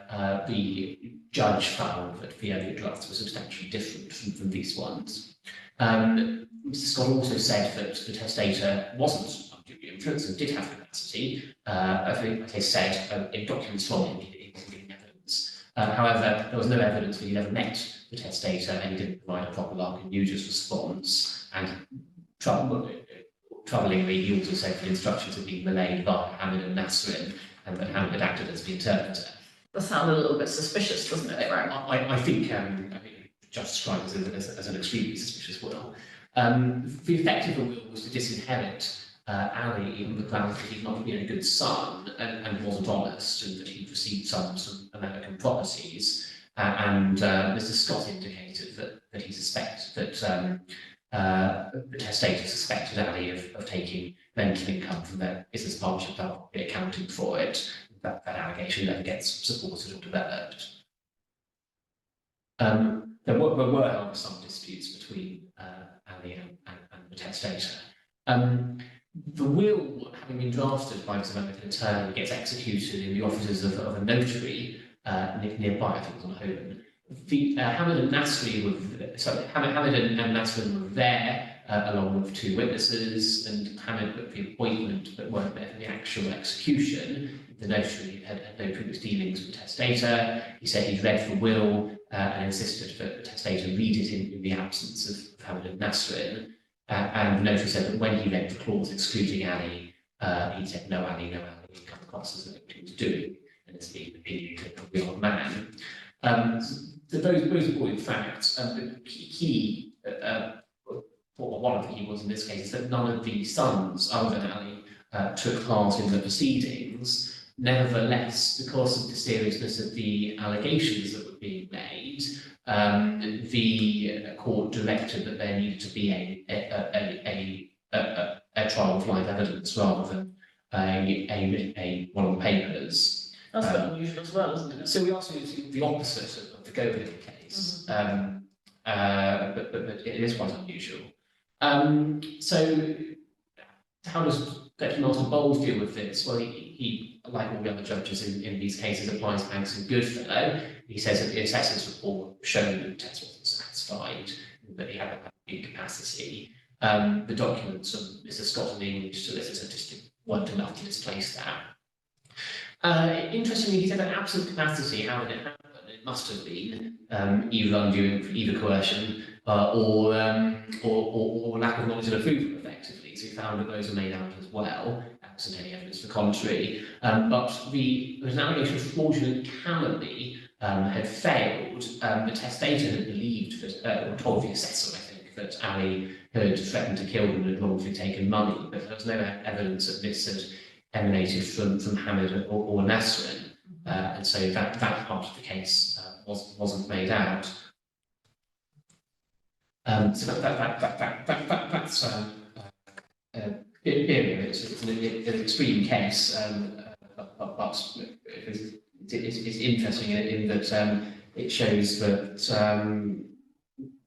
the judge found that the earlier drafts were substantially different from these ones. Mr. Scott also said that the testator wasn't unduly influenced and did have capacity. I think, like I said, in documents from him, he wasn't giving evidence. However, there was no evidence that he'd ever met the testator, and he didn't provide a proper Larkin-Nugent response. And troublingly, he also said that instructions had been relayed by Hamid and Nasrin, and that Hamid had acted as the interpreter. That sounded a little bit suspicious, doesn't it, Frank? I think Judge described it as an extremely suspicious will. The effect of the will was to disinherit Ali on the grounds that he'd not been a good son and wasn't honest, and that he'd received some American properties. And Mr. Scott indicated that he suspected that the testator suspected Ali of taking rental income from their business partnership without accounting for it. That allegation never gets supported or developed. There were, however, some disputes between Ali and the testator. The will, having been drafted by this American attorney, gets executed in the offices of a notary nearby, I think it was on Holborn. Hamid and Nasrin were there along with 2 witnesses, and Hamid put the appointment but weren't there for the actual execution. The notary had no previous dealings with the testator. He said he'd read the will and insisted that the testator read it in the absence of Hamid and Nasrin. And the notary said that when he read the clause excluding Ali, he said, no Ali, he'd come across as what he was doing, and as being the opinion of the old man. Those important facts, the key, or one of the key ones in this case, is that none of the sons, other than Ali, took part in the proceedings. Nevertheless, because of the seriousness of the allegations that were being made, the court directed that there needed to be a trial of live evidence rather than one on papers. That's a bit unusual as well, isn't it? So we are seeing the opposite of the Goblin case, but it is quite unusual. So how does Deputy Martin Bowles deal with this? Well, he, like all the other judges in these cases, applies Banks and Goodfellow. He says that the assessor's report showed that the test wasn't satisfied, that he had a incapacity. The documents from Mr. Scott and the English solicitor just weren't enough to displace that. Interestingly, he said that absent capacity, how did it happen? It must have been either coercion or lack of knowledge and approval, effectively. So he found that those were made out as well, absent any evidence to the contrary. But there was an allegation of fraudulent calumny had failed. The testator had believed that, or told the assessor, I think, that Ali had threatened to kill them and had wrongfully taken money, but there was no evidence that this had emanated from Hamid or Nasrin. And so that part of the case wasn't made out. So that's it's an extreme case, but it's interesting in that it shows that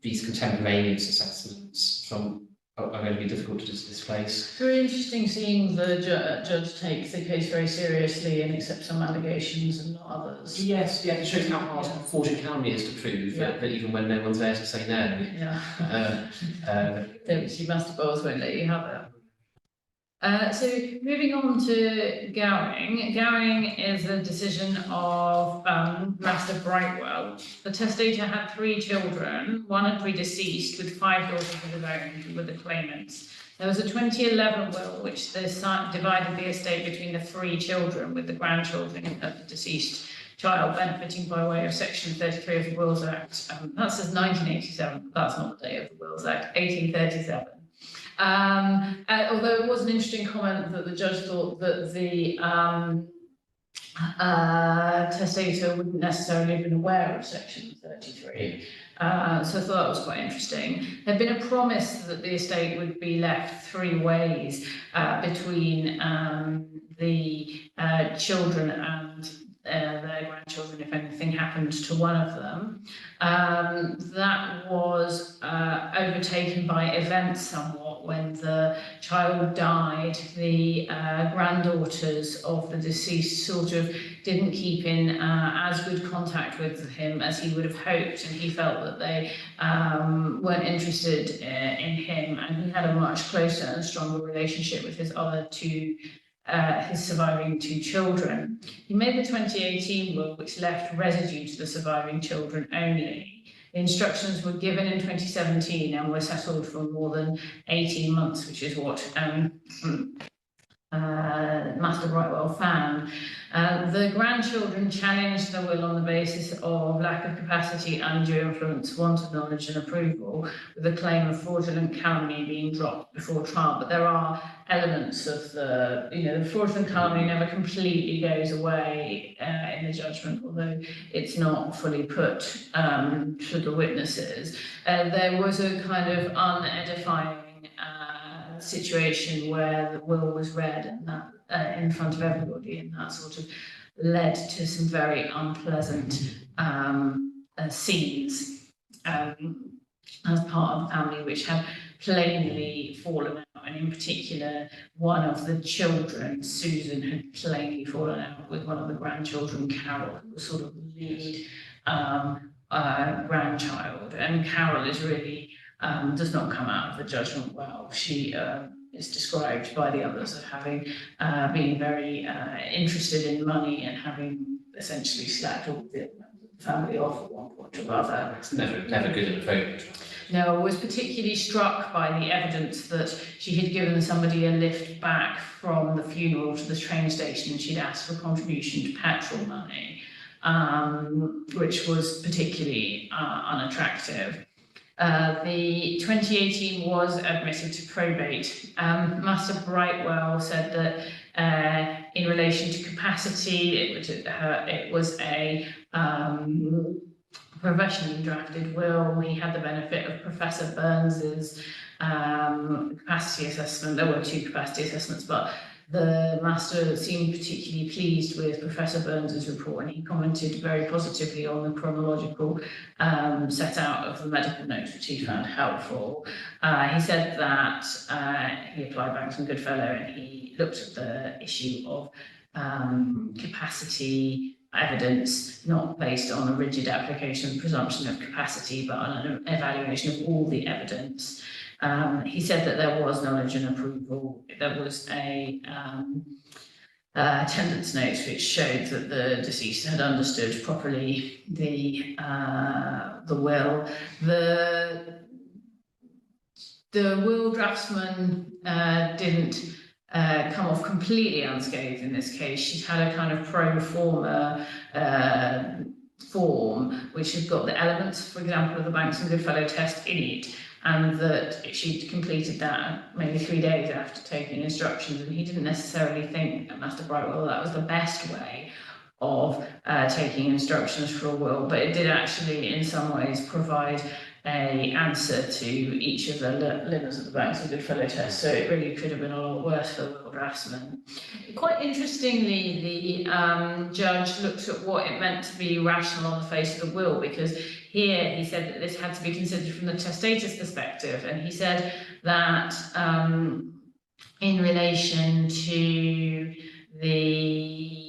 these contemporaneous assessments from are going to be difficult to displace. It's very interesting seeing the judge take the case very seriously and accept some allegations and not others. Yes, yeah, it shows how hard fortune calumny is to prove that even when no one's there to say no. Yeah. She Master Bowles won't let you have it. So moving on to Gowing. Gowing is a decision of Master Brightwell. The testator had 3 children. One had predeceased with 5 daughters of his own who were the claimants. There was a 2011 will which divided the estate between the 3 children, with the grandchildren of the deceased child benefiting by way of Section 33 of the Wills Act. That says 1987, but that's not the date of the Wills Act, 1837. Although it was an interesting comment that the judge thought that the testator wouldn't necessarily have been aware of Section 33. So I thought that was quite interesting. There had been a promise that the estate would be left 3 ways between the children and their grandchildren if anything happened to one of them. That was overtaken by events somewhat when the child died. The granddaughters of the deceased sort of didn't keep in as good contact with him as he would have hoped, and he felt that they weren't interested in him, and he had a much closer and stronger relationship with his other 2 his surviving 2 children. He made the 2018 will, which left residue to the surviving children only. The instructions were given in 2017 and were settled for more than 18 months, which is what Master Brightwell found. The grandchildren challenged the will on the basis of lack of capacity, undue influence, want of knowledge and approval, with a claim of fraudulent calumny being dropped before trial. But there are elements of the fraudulent calumny never completely goes away in the judgment, although it's not fully put to the witnesses. There was a kind of unedifying situation where the will was read and that in front of everybody, and that sort of led to some very unpleasant scenes as part of the family, which had plainly fallen out, and in particular one of the children, Susan, had plainly fallen out with one of the grandchildren, Carol, who was sort of the lead grandchild, and Carol is really does not come out of the judgment well. She is described by the others as having been very interested in money and having essentially slacked all the family off at one point or other. It's never good in a probate trial. No, I was particularly struck by the evidence that she had given somebody a lift back from the funeral to the train station, and she'd asked for contribution to petrol money, which was particularly unattractive. The 2018 was admitted to probate. Master Brightwell said that in relation to capacity, it was a professionally drafted will. We had the benefit of Professor Burns's capacity assessment. There were 2 capacity assessments, but the Master seemed particularly pleased with Professor Burns's report, and he commented very positively on the chronological set out of the medical notes, which he found helpful. He said that he applied Banks and Goodfellow, and he looked at the issue of capacity evidence, not based on a rigid application of presumption of capacity, but on an evaluation of all the evidence. He said that there was knowledge and approval. There was a attendance note which showed that the deceased had understood properly the will. The will draftsman didn't come off completely unscathed in this case. She'd had a kind of pro forma form which had got the elements, for example, of the Banks and Goodfellow test in it, and that she'd completed that maybe 3 days after taking instructions, and he didn't necessarily think, Master Brightwell, that was the best way of taking instructions for a will, but it did actually in some ways provide a answer to each of the limits of the Banks of Goodfellow test, so it really could have been a lot worse for the will draftsman. Quite interestingly, the judge looked at what it meant to be rational on the face of the will, because here he said that this had to be considered from the testator's perspective, and he said that in relation to the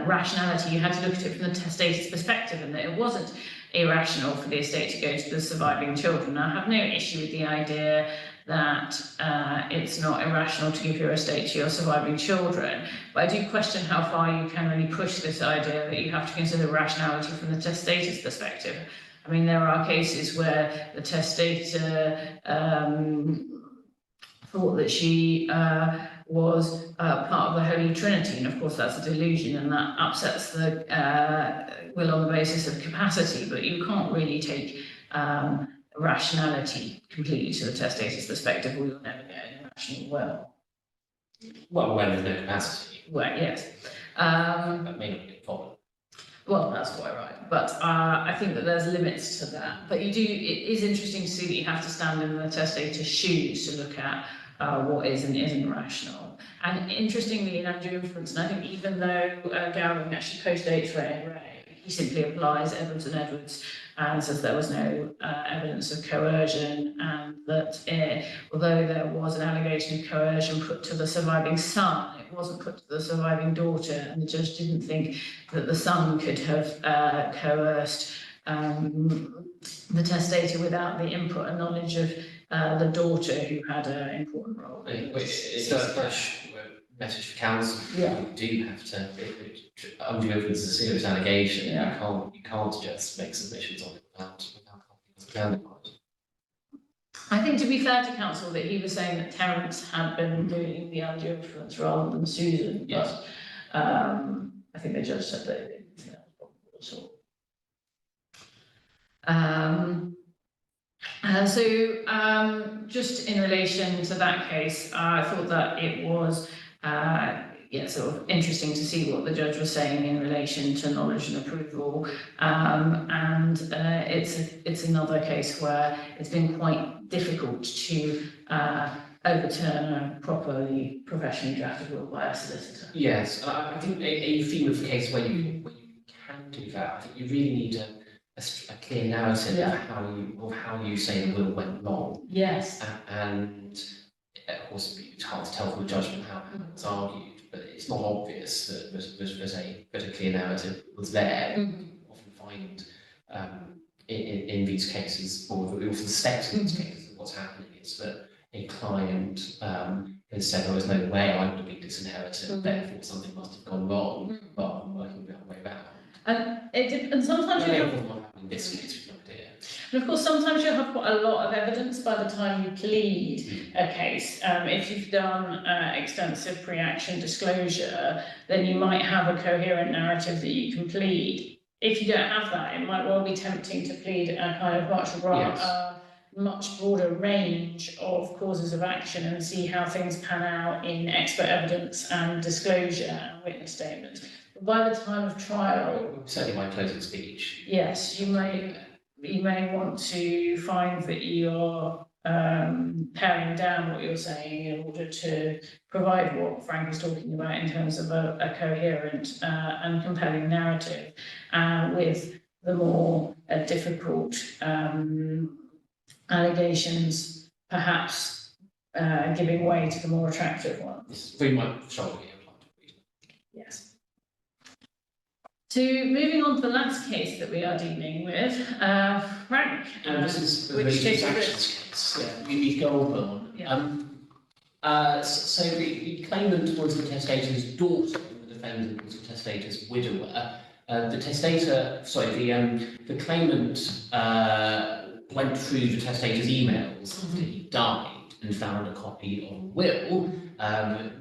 rationality, you had to look at it from the testator's perspective, and that it wasn't irrational for the estate to go to the surviving children. I have no issue with the idea that it's not irrational to give your estate to your surviving children, but I do question how far you can really push this idea that you have to consider rationality from the testator's perspective. I mean, there are cases where the testator thought that she was part of the Holy Trinity, and of course that's a delusion, and that upsets the will on the basis of capacity, but you can't really take rationality completely to the testator's perspective, or you'll never get an irrational will. Well, when there's no capacity. Well, yes. That may not be a problem. Well, that's quite right, but I think that there's limits to that. But it is interesting to see that you have to stand in the testator's shoes to look at what is and isn't rational. And interestingly, in undue influence, and I think even though Gowring actually postdates Ray, he simply applies Edwards and Edwards and says there was no evidence of coercion, and that although there was an allegation of coercion put to the surviving son, it wasn't put to the surviving daughter, and the judge didn't think that the son could have coerced the testator without the input and knowledge of the daughter, who had an important role. It's a message for counsel. Yeah. You do have to, undue evidence is a serious allegation. Yeah. You can't just make submissions on it without I think, to be fair to counsel, that he was saying that Terence had been doing the undue influence rather than Susan. Yes. But I think the judge said that it didn't think that was possible at all. Just in relation to that case, I thought that it was sort of interesting to see what the judge was saying in relation to knowledge and approval, and it's another case where it's been quite difficult to overturn a properly professionally drafted will by a solicitor. Yes, I think a theme of the case where you can do that, I think you really need a clear narrative of how you say the will went wrong. Yes. And of course, it's hard to tell from the judgment how it's argued, but it's not obvious that there's a clear narrative was there. Often find in these cases, or we often suspect in these cases, that what's happening is that a client has said, "Oh, there's no way I would have been disinherited, therefore something must have gone wrong," rather than working the other way around. And sometimes you have, in this case, we've no idea. and of course, sometimes you have quite a lot of evidence by the time you plead a case. If you've done extensive pre-action disclosure, then you might have a coherent narrative that you can plead. If you don't have that, it might well be tempting to plead a kind of much broader range of causes of action and see how things pan out in expert evidence and disclosure and witness statements. But by the time of trial, Certainly my closing speech. yes, you may want to find that you're paring down what you're saying in order to provide what Frank is talking about in terms of a coherent and compelling narrative, with the more difficult allegations perhaps giving way to the more attractive ones. We might strongly apply. Yes. So moving on to the last case that we are dealing with, Frank. This is the which case case. Yeah, Mimi Goldburn. Yeah. So the claimant was the testator's daughter, and the defendant was the testator's widower. The claimant went through the testator's emails after he died and found a copy of the will.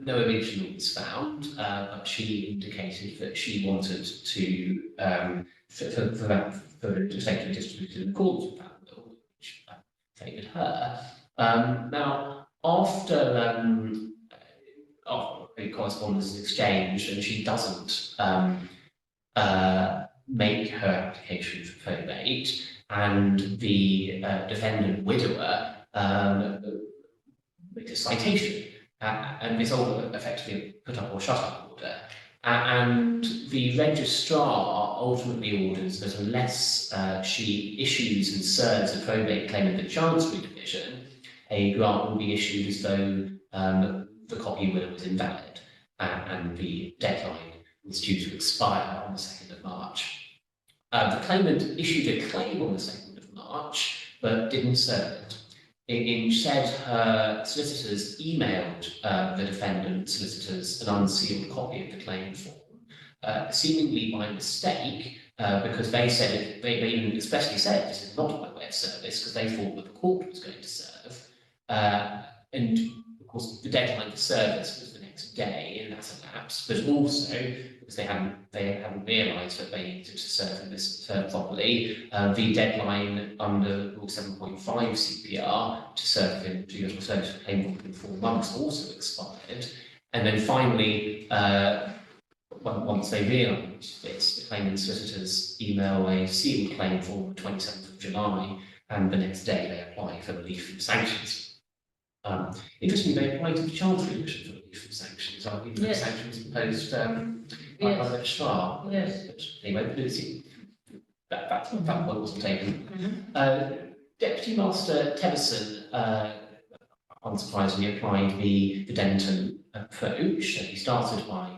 No original was found, but she indicated that she wanted to for the estate to be distributed in accordance with that will, which favoured her. Now, after the correspondence is exchanged, and she doesn't make her application for probate, and the defendant widower makes a citation, and this all effectively put up or shut up order. And the registrar ultimately orders that unless she issues and serves a probate claim in the Chancery Division, a grant will be issued as though the copy will was invalid, and the deadline was due to expire on the 2nd of March. The claimant issued a claim on the 2nd of March, but didn't serve it. Instead, her solicitors emailed the defendant solicitors an unsealed copy of the claim form, seemingly by mistake, because they said it, they even expressly said this is not by way of service, because they thought that the court was going to serve. And of course, the deadline for service was the next day, and that's elapsed, but also because they hadn't realised that they needed to serve this properly. The deadline under Rule 7.5 CPR to serve in to your service for claim within 4 months also expired. And then finally, once they realised this, the claimant solicitors email a sealed claim form on the 27th of July, and the next day they apply for relief from sanctions. Interestingly, they applied to the Chancery Division for relief from sanctions, arguing that sanctions imposed by the registrar. Yes. But anyway, that point wasn't taken. Deputy Master Tevison, unsurprisingly, applied the Denton approach. He started by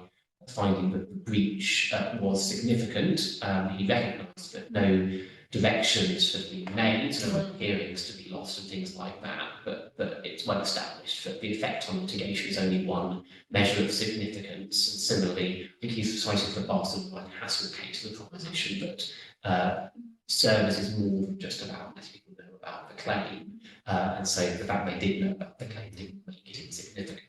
finding that the breach was significant. He recognised that no directions had been made, so there were hearings to be lost and things like that, but it's well established that the effect on litigation is only one measure of significance. And similarly, I think he's cited the Barton and Hassel case, the proposition that service is more than just about letting people know about the claim, and so the fact they did know about the claim didn't make it insignificant.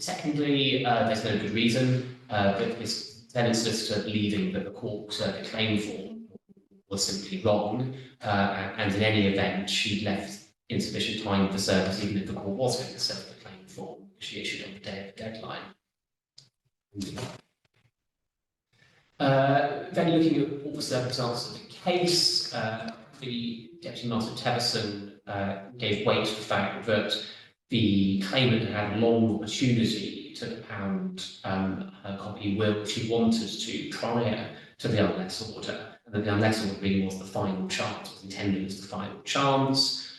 Secondly, there's no good reason that this tenant solicitor believing that the court circuit claim form was simply wrong, and in any event, she'd left insufficient time for service, even if the court was going to serve the claim form. She issued on the day of the deadline. Then looking at all the circumstances of the case, the Deputy Master Tevison gave weight to the fact that the claimant had long opportunity to propound her copy will she wanted to prior to the unless order, and that the unless order really was the final chance, was intended as the final chance.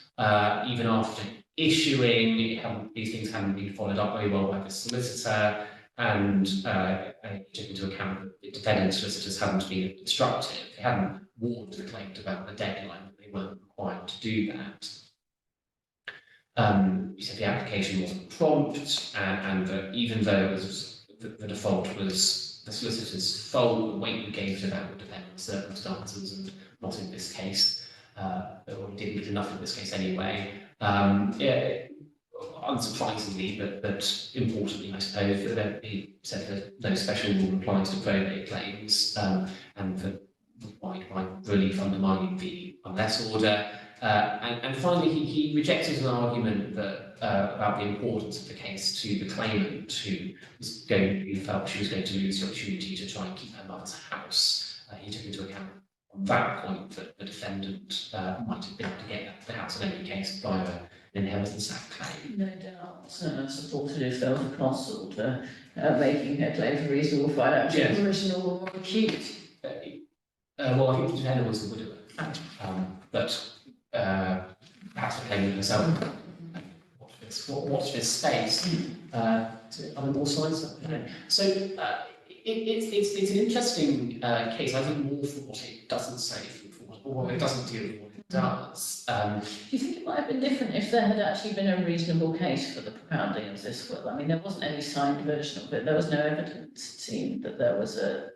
Even after issuing, these things hadn't been followed up very well by the solicitor, and took into account that the defendant solicitors hadn't been instructed. They hadn't warned the claimant about the deadline, that they weren't required to do that. He said the application wasn't prompt, and that even though it was, the default was the solicitor's fault, the weight we gave to that would depend on circumstances, and not in this case. Or he didn't get enough in this case anyway. Unsurprisingly, but importantly, I suppose, that he said that no special rule applies to probate claims, and that by relief undermining the unless order. And finally, he rejected an argument that about the importance of the case to the claimant, who felt she was going to lose the opportunity to try and keep her mother's house. He took into account on that point that the defendant might have been able to get the house in any case via an Inheritance Act claim. No doubt, supported if there was a cost order making her claim for reasonable financial original or acute. Well, I think the defendant was the widower, but perhaps the claimant herself. Watch this space. Are there more slides? So it's an interesting case. I think more for what it doesn't say, or what it doesn't do, and what it does. Do you think it might have been different if there had actually been a reasonable case for the propounding of this will? I mean, there wasn't any signed version of it. There was no evidence, it seemed, that there was that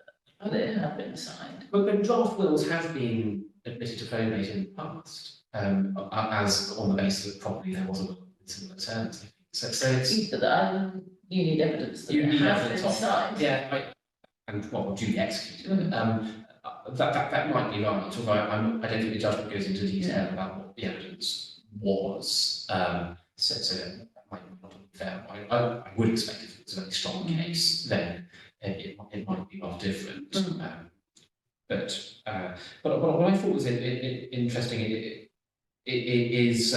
it had been signed. But draft wills have been admitted to probate in the past, as on the basis that probably there was a will in similar terms. So it's You need evidence that you it need has evidence been of signed. yeah, and what will duly executed. That might be right, although I don't think the judgment goes into detail about what the evidence was. So that might not be fair. I would expect if it was a very strong case, then it might be rather different. But what I thought was interesting is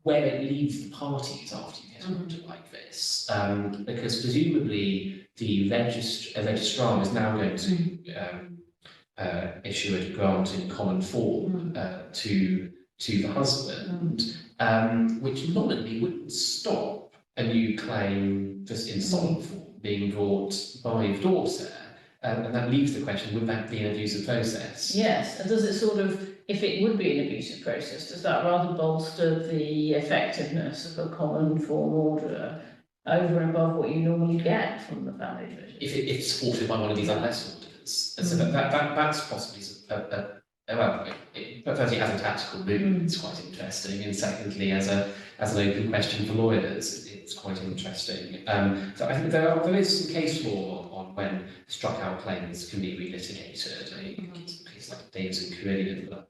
where it leaves the parties after you get an order like this, because presumably the registrar is now going to issue a grant in common form to the husband, which nominally wouldn't stop a new claim just in solemn form being brought by the daughter. And that leaves the question, would that be an abusive process? Yes, and does it sort of, if it would be an abusive process, does that rather bolster the effectiveness of a common form order over and above what you normally get from the family division? If it's supported by one of these unless orders. And so that's possibly well, firstly, as a tactical move, it's quite interesting, and secondly, as an open question for lawyers, it's quite interesting. So I think there is some case law on when struck out claims can be relitigated. I think cases like Davis and Carillion, but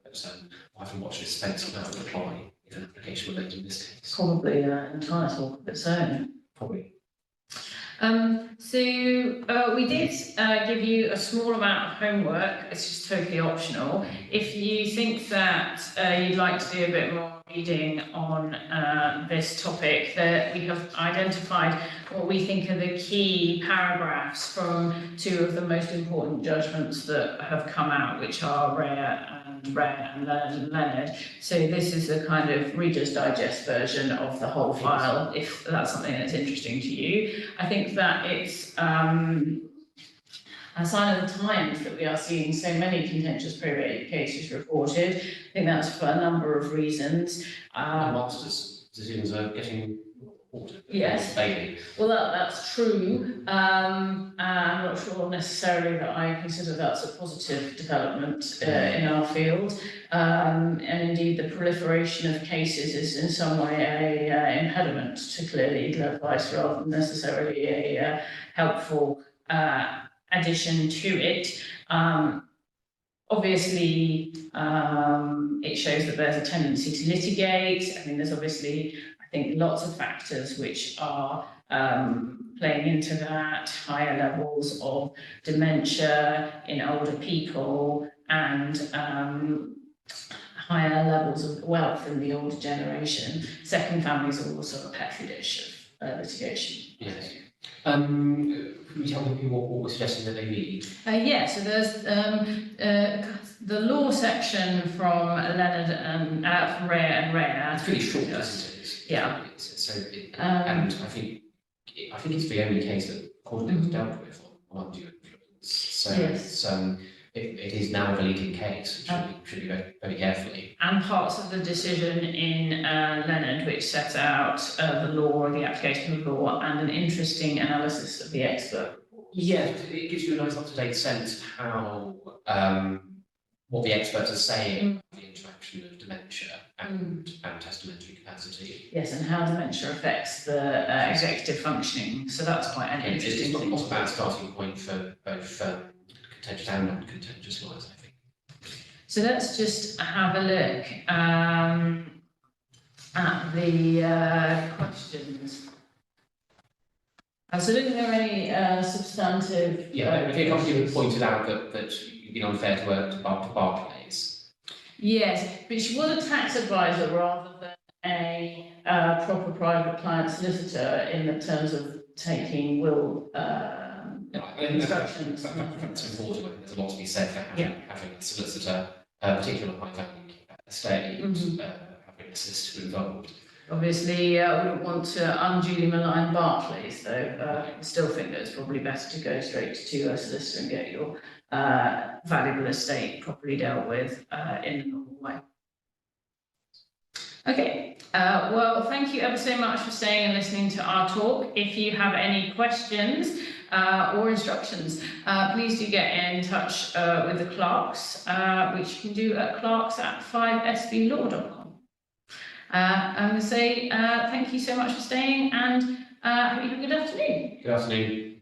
I haven't watched this space on that apply if an application related in this case. Probably an entire talk of its own. Probably. We did give you a small amount of homework. It's just totally optional. If you think that you'd like to do a bit more reading on this topic, that we have identified what we think are the key paragraphs from two of the most important judgments that have come out, which are Rare and Leonard. So this is a kind of Reader's Digest version of the whole file, if that's something that's interesting to you. I think that it's a sign of the times that we are seeing so many contentious probate cases reported. I think that's for a number of reasons. Masters decisions are getting reported. Yes. Daily. Well, that's true. I'm not sure necessarily that I consider that's a positive development in our field. And indeed, the proliferation of cases is in some way an impediment to clear legal advice rather than necessarily a helpful addition to it. Obviously, it shows that there's a tendency to litigate. I mean, there's obviously, I think, lots of factors which are playing into that, higher levels of dementia in older people and higher levels of wealth in the older generation. Second families are also a petri dish of litigation. Yes. Can you tell people what we're suggesting that they read? Yeah, so there's the law section from Leonard and from Rare and Rare. It's pretty short, isn't it? Yeah. And I think it's the only case that court was dealt with on undue influence. So yes. It is now the leading case. It should be very, very carefully. And parts of the decision in Leonard, which sets out the law, the application of the law, and an interesting analysis of the expert. Yeah, it gives you a nice up-to-date sense of how what the experts are saying about the interaction of dementia and testamentary capacity. Yes, and how dementia affects the executive functioning. So that's quite an interesting thing. It's not a bad starting point for both contentious and non-contentious lawyers, I think. So let's just have a look at the questions. So looking at any substantive... Yeah, I think a couple of people pointed out that you've been unfair to work to Barclays. Yes, but she was a tax advisor rather than a proper private client solicitor in the terms of taking will instructions. That's important. There's a lot to be said for having a solicitor, particularly on a high-value estate, having a solicitor involved. Obviously, I wouldn't want to unduly malign Barclays, though. I still think that it's probably better to go straight to a solicitor and get your valuable estate properly dealt with in a normal way. Okay, well, thank you ever so much for staying and listening to our talk. If you have any questions or instructions, please do get in touch with the clerks, which you can do at clerks@5sblaw.com. I'm going to say thank you so much for staying and hope you have a good afternoon. Good afternoon.